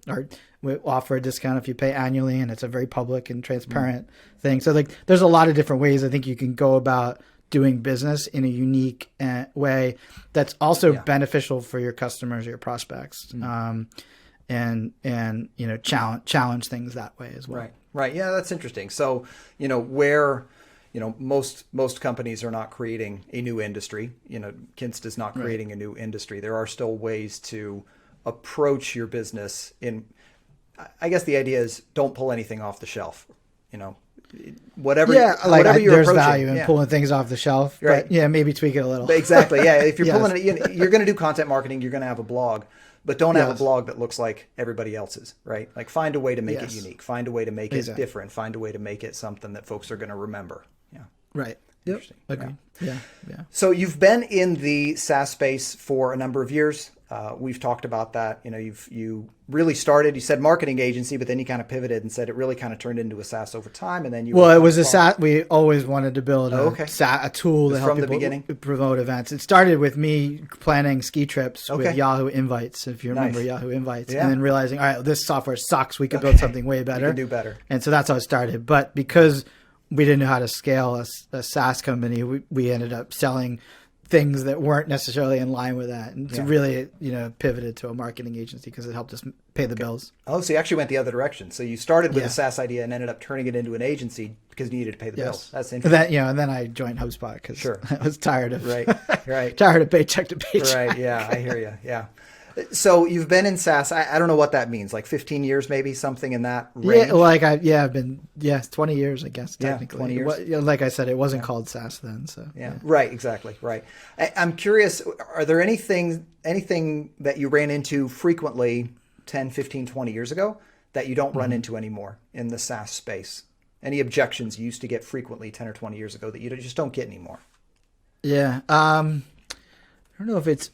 We offer a discount if you pay annually, and it's a very public and transparent thing. So like, there's a lot of different ways I think you can go about doing business in a unique way that's also beneficial for your customers or your prospects, and challenge things that way as well. Right. Yeah, that's interesting. So where most companies are not creating a new industry. Kinsta is not creating a new industry. There are still ways to approach your business in. I guess the idea is don't pull anything off the shelf. Whatever. Yeah, whatever you're there's approaching. Value in pulling things off the shelf. Right. But maybe tweak it a little. Exactly. Yeah. If you're pulling it, you're going to do content marketing. You're going to have a blog, but don't have a blog that looks like everybody else's. Right. Like, find a way to make it unique. Find a way to make it different. Find a way to make it something that folks are going to remember. Yeah. Right. Interesting. Agreed. Yeah. So you've been in the SaaS space for a number of years. We've talked about that. You really started, you said marketing agency, but then you kind of pivoted and said it really kind of turned into a SaaS over time. And then it was a SaaS. We always wanted to build a tool to help people promote events. It started with me planning ski trips with Yahoo Invites, if you remember Yahoo Invites, and then realizing, all right, this software sucks. We could build something way better. We can do better. And so that's how it started. But because we didn't know how to scale a SaaS company, we ended up selling things that weren't necessarily in line with that, and so really pivoted to a marketing agency because it helped us pay the bills. Oh, so you actually went the other direction. So you started with a SaaS idea and ended up turning it into an agency because you needed to pay the bills. That's interesting. And then I joined HubSpot because I was tired of tired of paycheck to paycheck. Right. Yeah, I hear you. Yeah. So you've been in SaaS. I don't know what that means. Like 15 years, maybe, something in that range. Yeah, I've been 20 years, I guess, technically. Yeah, 20 years. Like I said, it wasn't called SaaS then. So right, exactly, right. I'm curious. Are there anything that you ran into frequently 10, 15, 20 years ago that you don't run into anymore in the SaaS space? Any objections you used to get frequently 10 or 20 years ago that you just don't get anymore? Yeah, I don't know if it's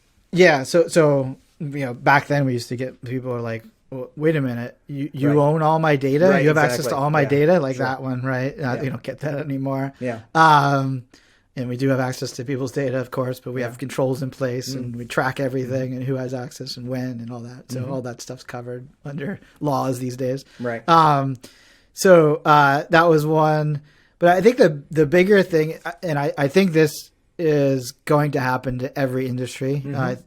So. Back then we used to get people are like, well, wait a minute, you own all my data, you have access to all my data, like that one, right? You don't get that anymore. Yeah. And we do have access to people's data, of course, but we have controls in place and we track everything and who has access and when and all that. So all that stuff's covered under laws these days. Right. So that was one, but I think the bigger thing, and I think this is going to happen to every industry. Mark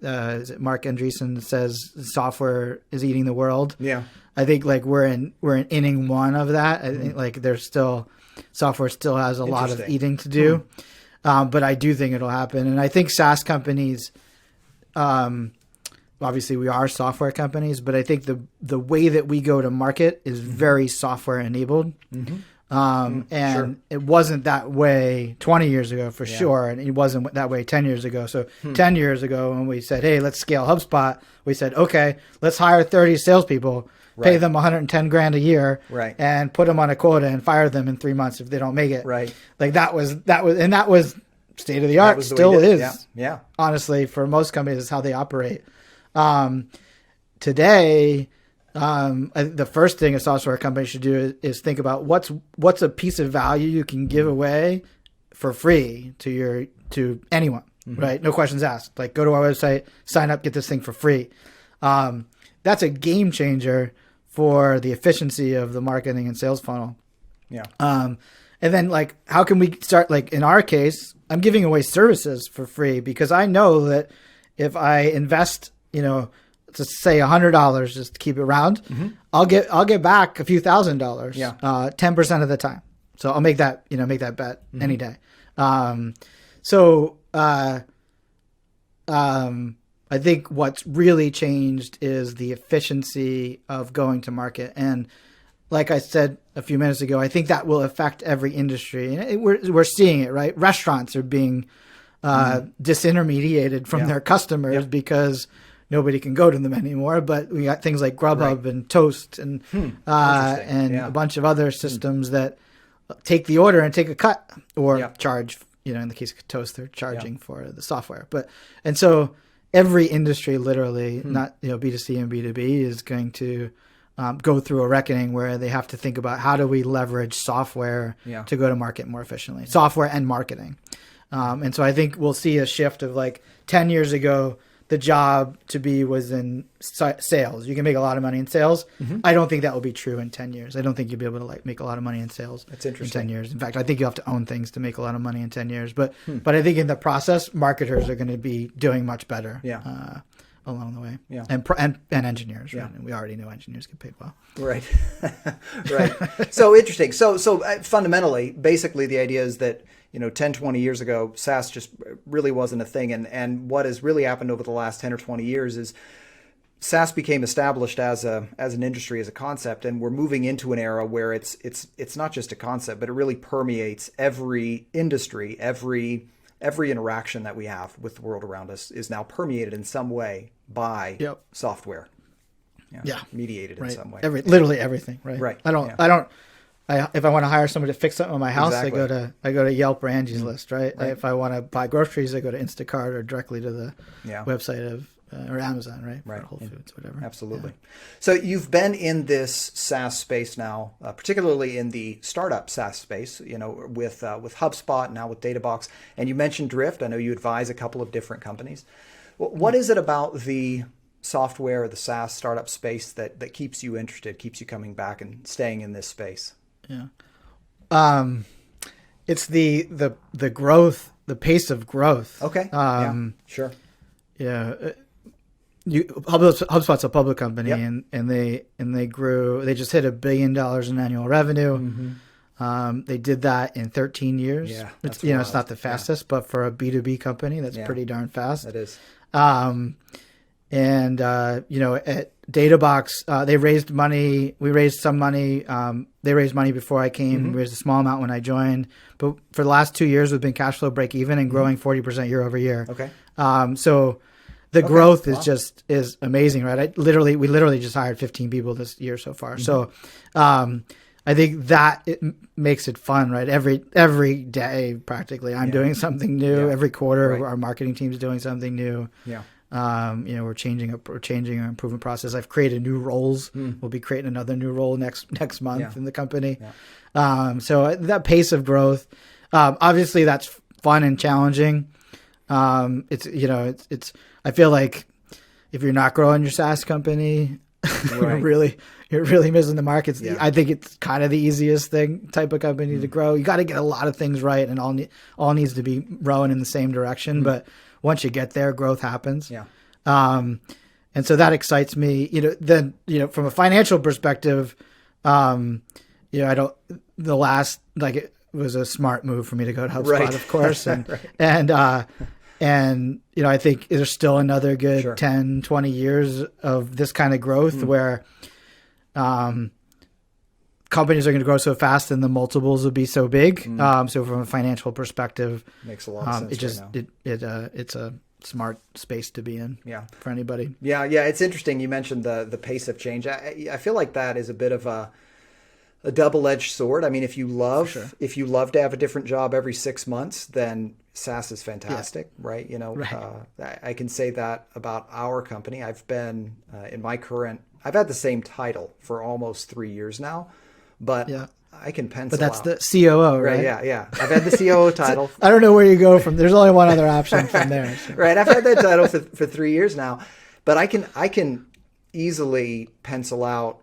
Andreessen says software is eating the world. Yeah, I think like we're in inning one of that. I think like there's still software still has a lot of eating to do, but I do think it'll happen. And I think SaaS companies, obviously we are software companies, but I think the way that we go to market is very software enabled. It wasn't that way 20 years ago for sure. And it wasn't that way 10 years ago. So 10 years ago when we said, hey, let's scale HubSpot, we said, okay, let's hire 30 salespeople, pay them 110 grand a year and put them on a quota and fire them in 3 months if they don't make it. Right. Like that was state of the art, still is. Yeah. Honestly, for most companies, is how they operate. Today, the first thing a software company should do is think about what's a piece of value you can give away for free to anyone, right? No questions asked. Like, go to our website, sign up, get this thing for free. That's a game changer for the efficiency of the marketing and sales funnel. Yeah. And then, like, how can we start? Like, in our case, I'm giving away services for free because I know that if I invest, to say $100 just to keep it round, I'll get back a few $1,000s, 10% of the time. So I'll make that bet any day. I think what's really changed is the efficiency of going to market. And like I said a few minutes ago, I think that will affect every industry. And we're seeing it, right? Restaurants are being disintermediated from their customers because nobody can go to them anymore. But we got things like Grubhub and Toast and a bunch of other systems that take the order and take a cut or charge. In the case of Toast, they're charging for the software. And so every industry, literally, not B2C and B2B, is going to go through a reckoning where they have to think about how do we leverage software to go to market more efficiently, software and marketing. And so I think we'll see a shift of, like, 10 years ago, the job to be was in sales. You can make a lot of money in sales. I don't think that will be true in 10 years. I don't think you'll be able to make a lot of money in sales in 10 years. In fact, I think you have to own things to make a lot of money in 10 years. But I think in the process, marketers are going to be doing much better along the way. Yeah. And engineers. Right? And we already know engineers get paid well. Right. Right. So interesting. So fundamentally, basically the idea is that 10, 20 years ago, SaaS just really wasn't a thing. And what has really happened over the last 10 or 20 years is SaaS became established as an industry, as a concept. And we're moving into an era where it's not just a concept, but it really permeates every industry, every interaction that we have with the world around us is now permeated in some way by software. Mediated in some way. Literally everything, right? Right. If I want to hire somebody to fix something in my house, I go to Yelp or Angie's List, right? If I want to buy groceries, I go to Instacart or directly to the website of or Amazon, right? Right. Or Whole Foods, whatever. Absolutely. Yeah. So you've been in this SaaS space now, particularly in the startup SaaS space, with HubSpot, now with Databox, and you mentioned Drift. I know you advise a couple of different companies. What is it about the software or the SaaS startup space that keeps you interested, keeps you coming back and staying in this space? Yeah. It's the growth, the pace of growth. Okay. Sure. Yeah. HubSpot's a public company and they grew, they just hit $1 billion in annual revenue. They did that in 13 years. Yeah. It's not the fastest, but for a B2B company, that's pretty darn fast. That is. At Databox, they raised money. We raised some money. They raised money before I came. We raised a small amount when I joined. But for the last 2 years, we've been cash flow break even and growing 40% year over year. Okay. So the growth is amazing, right? We literally just hired 15 people this year so far. So I think that it makes it fun, right? Every day, practically, I'm doing something new. Yeah. Every quarter, our marketing team's doing something new. Yeah. We're changing our improvement process. I've created new roles. We'll be creating another new role next month in the company. Yeah. So that pace of growth, obviously that's fun and challenging. It's I feel like if you're not growing your SaaS company, you're really missing the mark. I think it's kind of the easiest type of company to grow. You got to get a lot of things right, and all needs to be rowing in the same direction. But once you get there, growth happens. Yeah. And so that excites me. Then from a financial perspective, it was a smart move for me to go to HubSpot, of course, and I think there's still another good 10, 20 years of this kind of growth where companies are going to grow so fast and the multiples will be so big. So from a financial perspective, makes a lot of sense. It's a smart space to be in for anybody. Yeah. It's interesting. You mentioned the pace of change. I feel like that is a bit of a double-edged sword. I mean, if you love Sure. to have a different job every 6 months, then SaaS is fantastic, right? You know, Right. I can say that about our company. I've been I've had the same title for almost 3 years now, but I can pencil But that's out. the COO, right? Yeah. I've had the COO title. I don't know where you go from. There's only one other option from there. So. Right. I've had that title for 3 years now, but I can easily pencil out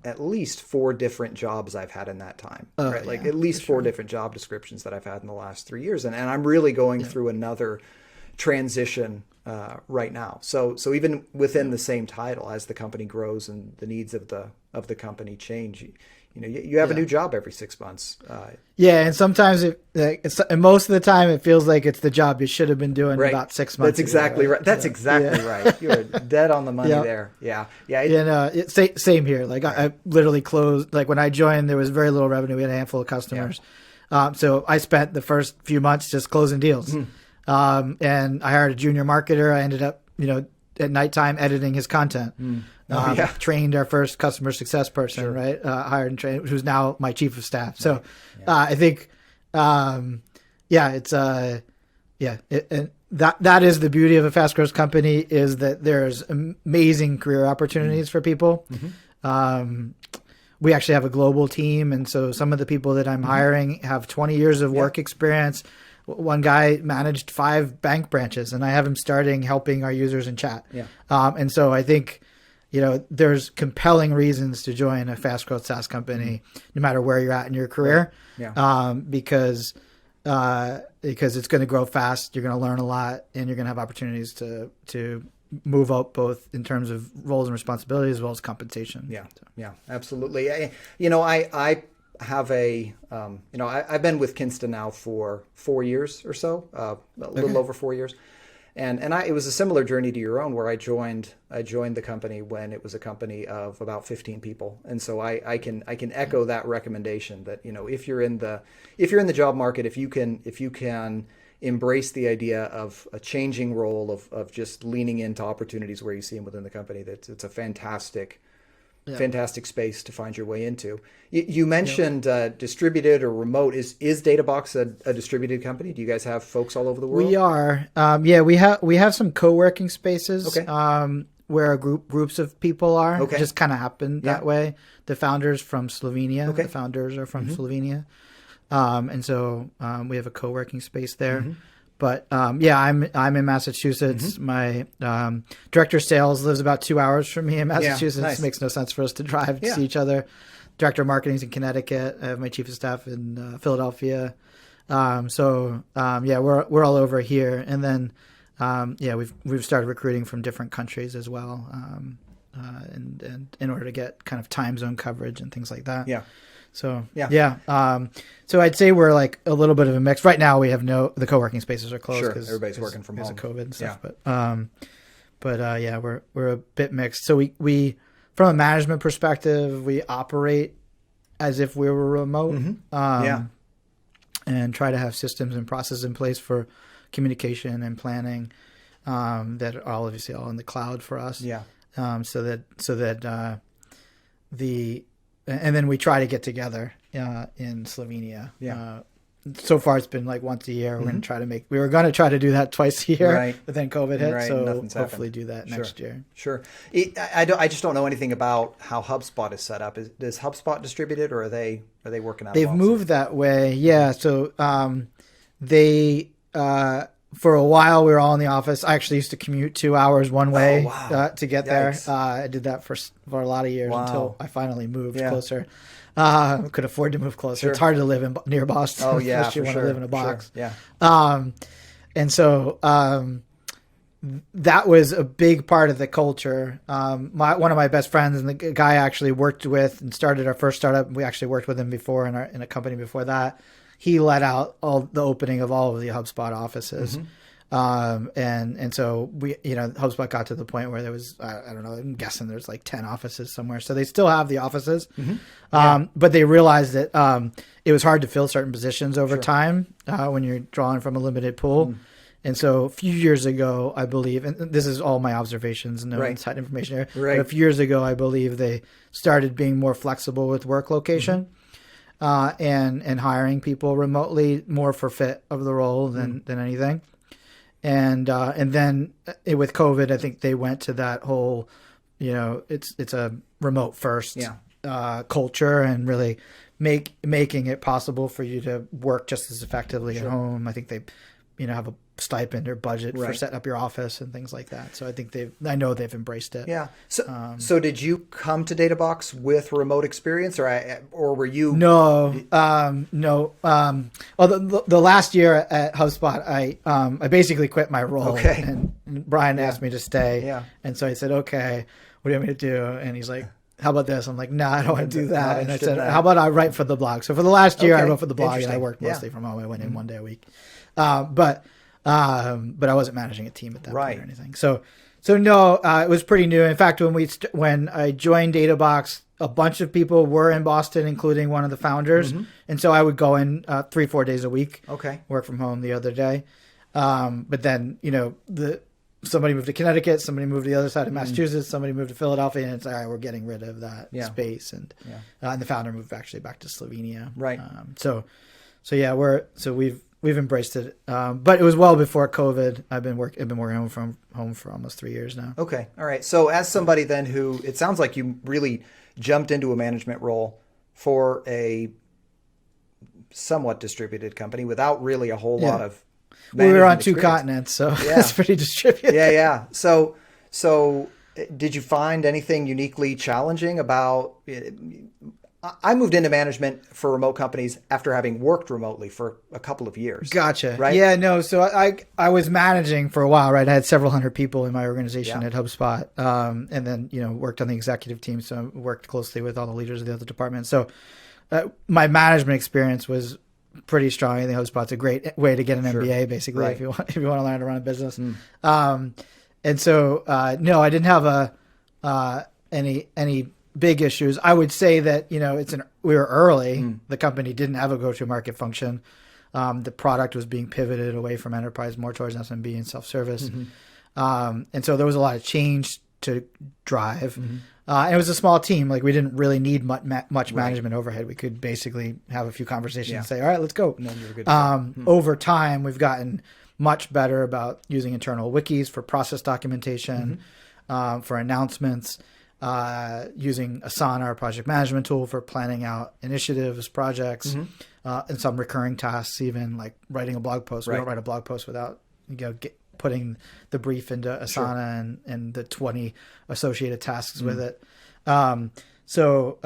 at least 4 different jobs I've had in that time, right? Like at least 4 different job descriptions that I've had in the last 3 years. And I'm really going through another transition right now. So even within the same title, as the company grows and the needs of the company change, you have a new job every 6 months. And sometimes and most of the time it feels like it's the job you should have been doing about 6 months. That's exactly ago, right. That's exactly right. You're dead on the money there. Yeah. Same here. Like I literally closed. Like when I joined, there was very little revenue. We had a handful of customers. So I spent the first few months just closing deals. And I hired a junior marketer. I ended up, at nighttime editing his content. Trained our first customer success person, right? Hired and trained, who's now my chief of staff. So I think, it's and that is the beauty of a fast growth company, is that there's amazing career opportunities for people. We actually have a global team, and so some of the people that I'm hiring have 20 years of work experience. One guy managed 5 bank branches, and I have him starting helping our users in chat. And so I think, there's compelling reasons to join a fast growth SaaS company, no matter where you're at in your career, because it's going to grow fast. You're going to learn a lot, and you're going to have opportunities to move up both in terms of roles and responsibilities as well as compensation. Yeah, absolutely. I have I've been with Kinsta now for 4 years or so, a little over 4 years. And it was a similar journey to your own, where I joined the company when it was a company of about 15 people. And so I can echo that recommendation that, if you're in the job market, if you can embrace the idea of a changing role, of just leaning into opportunities where you see them within the company, it's a fantastic space to find your way into. You mentioned distributed or remote. Is Databox a distributed company? Do you guys have folks all over the world? We are. We have some co-working spaces where groups of people are. It just kind of happened that way. The founders from Slovenia. The founders are from Slovenia. And so we have a co-working space there. But I'm in Massachusetts. My director of sales lives about 2 hours from me in Massachusetts. Nice. It makes no sense for us to drive to see each other. Director of marketing is in Connecticut. I have my chief of staff in Philadelphia. We're all over here. And then we've started recruiting from different countries as well, and in order to get kind of time zone coverage and things like that. So I'd say we're like a little bit of a mix. Right now we have the co-working spaces are closed because everybody's working from home because of COVID and stuff. We're a bit mixed. So we from a management perspective, we operate as if we were remote. And try to have systems and processes in place for communication and planning that are obviously all in the cloud for us. And then we try to get together in Slovenia. So far, it's been like once a year. We're going to try to we were going to try to do that twice a year, but then COVID hit. So hopefully do that next year. Sure. I just don't know anything about how HubSpot is set up. Is HubSpot distributed, or are they working out? They've moved that way. Yeah. So they for a while we were all in the office. I actually used to commute 2 hours one way to get there. I did that for a lot of years until I finally moved closer. Could afford to move closer. It's hard to live near Boston. Unless you want to live in a box. And so that was a big part of the culture. One of my best friends and the guy I actually worked with and started our first startup. We actually worked with him before in a company before that. He let out all the opening of all of the HubSpot offices. And so we, HubSpot got to the point where there was, I don't know, I'm guessing there's like 10 offices somewhere. So they still have the offices. But they realized that it was hard to fill certain positions over time when you're drawing from a limited pool. And so a few years ago, I believe, and this is all my observations, no inside information here, but a few years ago, I believe they started being more flexible with work location. and hiring people remotely more for fit of the role than anything. And then with COVID, I think they went to that whole, it's a remote first culture, and really making it possible for you to work just as effectively at home. I think they, have a stipend or budget for setting up your office and things like that. So I know they've embraced it. Yeah. So did you come to Databox with remote experience, or were you? No. Well, the last year at HubSpot, I basically quit my role. Okay. And Brian asked me to stay. Yeah. And so I said, okay, what do you want me to do? And he's like, how about this? I'm like, no, I don't want to do that. And I said, how about I write for the blog? So for the last year, I wrote for the blog, and I worked mostly from home. I went in one day a week. But I wasn't managing a team at that point or anything. So no, it was pretty new. In fact, when I joined Databox, a bunch of people were in Boston, including one of the founders. And so I would go in 3-4 days a week. Okay. Work from home the other day. But then, somebody moved to Connecticut, somebody moved to the other side of Massachusetts, somebody moved to Philadelphia, and it's like, all right, we're getting rid of that space. And the founder moved actually back to Slovenia. Right. We've embraced it. But it was well before COVID. I've been working from home for almost 3 years now. Okay. All right. So as somebody then who, it sounds like you really jumped into a management role for a somewhat distributed company without really a whole lot of we were on two experience. Continents, so it's pretty distributed. Yeah. So did you find anything uniquely challenging about it? I moved into management for remote companies after having worked remotely for a couple of years. Gotcha. Right? Yeah, no. So I was managing for a while, right? I had several hundred people in my organization at HubSpot, and then worked on the executive team, so I worked closely with all the leaders of the other departments. So my management experience was pretty strong. I think HubSpot's a great way to get an MBA, basically, if you want to learn how to run a business. And so no, I didn't have any big issues. I would say that we were early. The company didn't have a go-to-market function. The product was being pivoted away from enterprise more towards SMB and self-service, and so there was a lot of change to drive. And it was a small team. Like, we didn't really need much management overhead. We could basically have a few conversations and say, all right, let's go. And then you were good to go. Over time, we've gotten much better about using internal wikis for process documentation, for announcements, using Asana, our project management tool, for planning out initiatives, projects, and some recurring tasks, even like writing a blog post. We don't write a blog post without putting the brief into Asana and the 20 associated tasks with it. So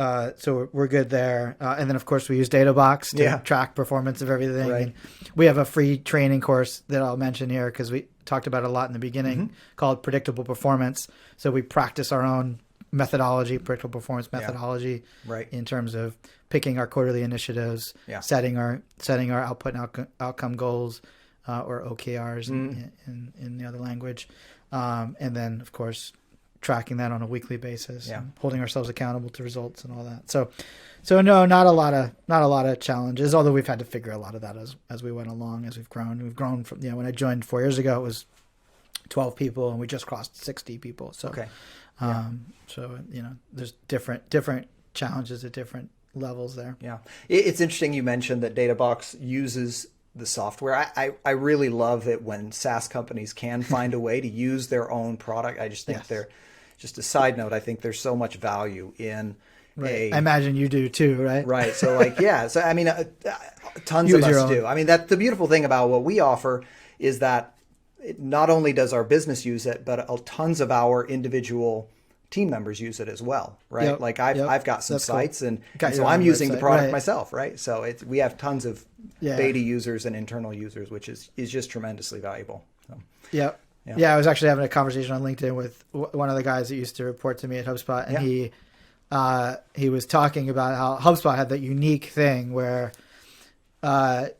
we're good there. And then, of course, we use Databox to track performance of everything. And we have a free training course that I'll mention here because we talked about it a lot in the beginning called Predictable Performance. So we practice our own methodology, predictable performance methodology, in terms of picking our quarterly initiatives, setting our output and outcome goals, or OKRs in the other language, and then, of course, tracking that on a weekly basis, and holding ourselves accountable to results and all that. So no, not a lot of challenges. Although we've had to figure a lot of that as we went along, as we've grown. We've grown from when I joined 4 years ago, it was 12 people, and we just crossed 60 people. So so there's different challenges at different levels there. Yeah, it's interesting you mentioned that Databox uses the software. I really love it when SaaS companies can find a way to use their own product. I just think just a side note, I think there's so much value in I imagine you do too, right? Right. So so I mean, tons of us do. I mean, that the beautiful thing about what we offer is that not only does our business use it, but tons of our individual team members use it as well, right? Like I've got some sites, and so I'm using the product myself, right? So we have tons of beta users and internal users, which is just tremendously valuable. So. Yeah, I was actually having a conversation on LinkedIn with one of the guys that used to report to me at HubSpot, and he was talking about how HubSpot had that unique thing where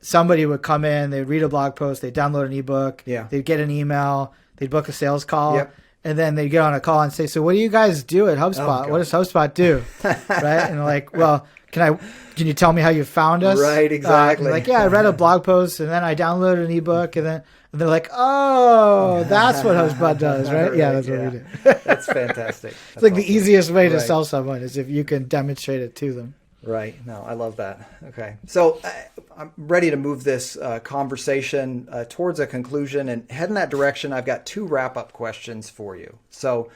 somebody would come in, they'd read a blog post, they'd download an ebook, they'd get an email, they'd book a sales call, and then they'd get on a call and say, so what do you guys do at HubSpot? What does HubSpot do? Right? And they're like, well, can you tell me how you found us? Right, exactly. Like, I read a blog post, and then I downloaded an ebook, and they're like, oh, that's what HubSpot does, right? That's what we do. That's fantastic. It's like the easiest way to sell someone is if you can demonstrate it to them. Right. No, I love that. Okay. So I'm ready to move this conversation towards a conclusion and head in that direction. I've got 2 wrap-up questions for you. So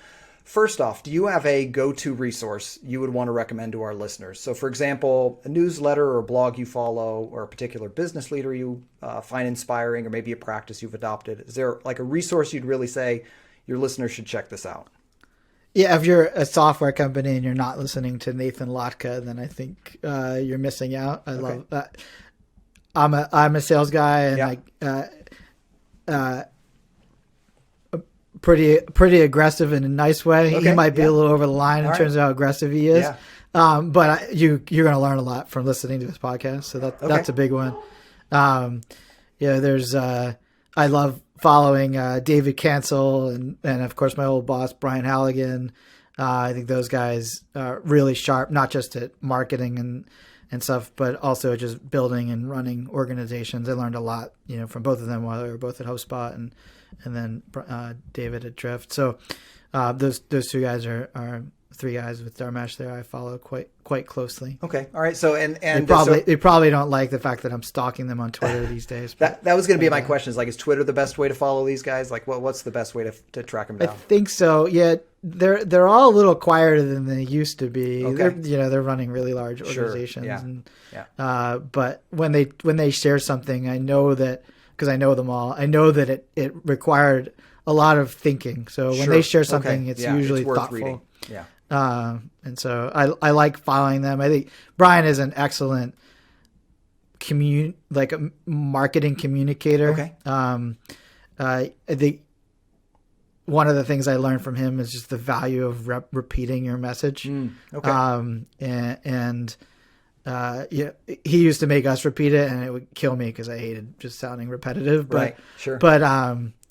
first off, do you have a go-to resource you would want to recommend to our listeners? So for example, a newsletter or a blog you follow, or a particular business leader you find inspiring, or maybe a practice you've adopted. Is there like a resource you'd really say your listeners should check this out? Yeah, if you're a software company and you're not listening to Nathan Lotka, then I think you're missing out. I love that. I'm a sales guy, and pretty aggressive in a nice way. Okay. He might be a little over the line in terms of how aggressive he is. Yeah. But you're going to learn a lot from listening to his podcast. So that's a big one. There's I love following David Cancel and of course my old boss, Brian Halligan. I think those guys are really sharp, not just at marketing and stuff, but also just building and running organizations. I learned a lot, from both of them while they were both at HubSpot and then David at Drift. So those 2 guys are 3 guys with Dharmesh there I follow quite closely. Okay. All right. So and they probably don't like the fact that I'm stalking them on Twitter these days. That was going to be my question. Is Twitter the best way to follow these guys? Like what's the best way to track them down? I think so. Yeah. They're all a little quieter than they used to be. Okay. They're running really large organizations. Sure. Yeah. But when they share something, I know that, because I know them all, I know that it required a lot of thinking. So when they share something, it's usually it's worth thoughtful. Reading. Yeah. And so I like following them. I think Brian is an excellent a marketing communicator. Okay. I think one of the things I learned from him is just the value of repeating your message. Okay. He used to make us repeat it, and it would kill me because I hated just sounding repetitive. But, right. Sure.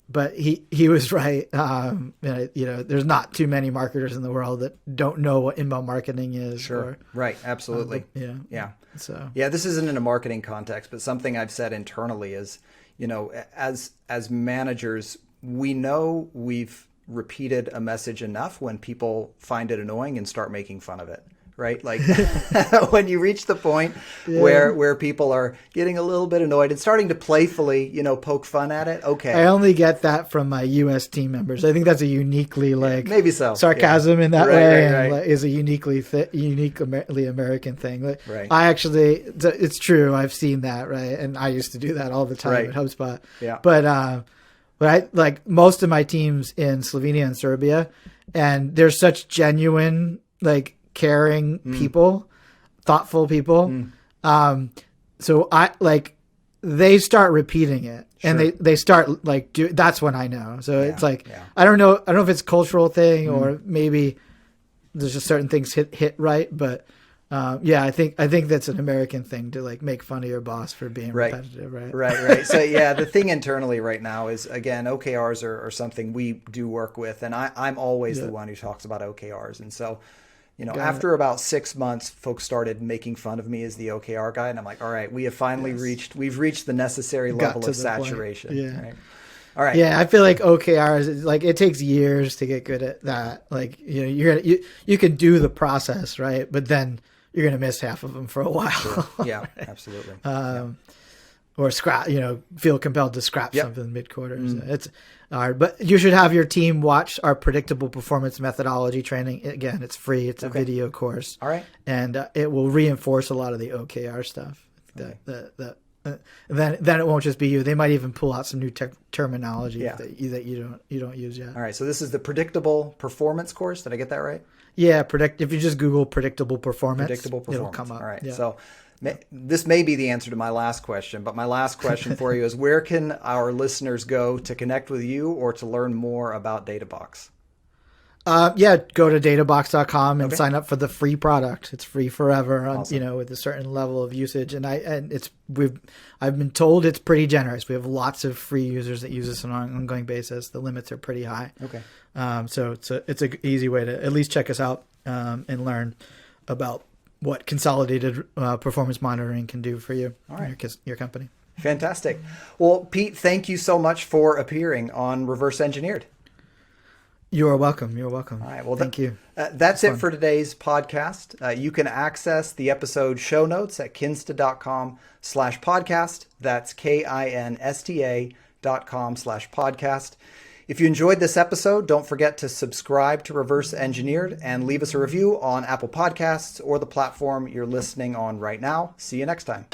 But he was right. There's not too many marketers in the world that don't know what inbound marketing is. Sure. Right. Absolutely. Yeah. So this isn't in a marketing context, but something I've said internally is, as managers, we know we've repeated a message enough when people find it annoying and start making fun of it. Right? Like when you reach the point where people are getting a little bit annoyed and starting to playfully, poke fun at it. Okay. I only get that from my U.S. team members. I think that's a uniquely maybe so sarcasm in that way, right. And is a uniquely American thing. Right. I actually, it's true. I've seen that, right? And I used to do that all the time at HubSpot. Yeah. But I like most of my teams in Slovenia and Serbia, and they're such genuine, caring people, thoughtful people. So they start repeating it, and they start that's when I know. So it's I don't know if it's a cultural thing or maybe there's just certain things hit right, but I think that's an American thing to make fun of your boss for being repetitive, right? Right. So the thing internally right now is, again, OKRs are something we do work with, and I'm always the one who talks about OKRs, and so. After about 6 months, folks started making fun of me as the OKR guy, and I'm like, all right, we have finally reached the necessary level of saturation. Yeah. Right? All right. Yeah, I feel like OKRs, it takes years to get good at that. You can do the process, right? But then you're going to miss half of them for a while. Sure. Yeah, absolutely. Or scrap, feel compelled to scrap something mid-quarters. It's hard, but you should have your team watch our predictable performance methodology training. Again, it's free. It's a video course. All right. And it will reinforce a lot of the OKR stuff. Then it won't just be you. They might even pull out some new terminology that you don't use yet. All right. So this is the predictable performance course. Did I get that right? Yeah. If you just Google predictable performance, it'll come up. All right. Yeah. So this may be the answer to my last question, but my last question for you is, where can our listeners go to connect with you or to learn more about Databox? Go to databox.com and sign up for the free product. It's free forever, with a certain level of usage. And I've been told it's pretty generous. We have lots of free users that use this on an ongoing basis. The limits are pretty high. Okay. So it's an easy way to at least check us out and learn about what consolidated performance monitoring can do for you, your company. Fantastic. Well, Pete, thank you so much for appearing on Reverse Engineered. You are welcome. You're welcome. All right. Well, thank you. That's it for today's podcast. You can access the episode show notes at kinsta.com/podcast. That's KINSTA.com/podcast. If you enjoyed this episode, don't forget to subscribe to Reverse Engineered and leave us a review on Apple Podcasts or the platform you're listening on right now. See you next time.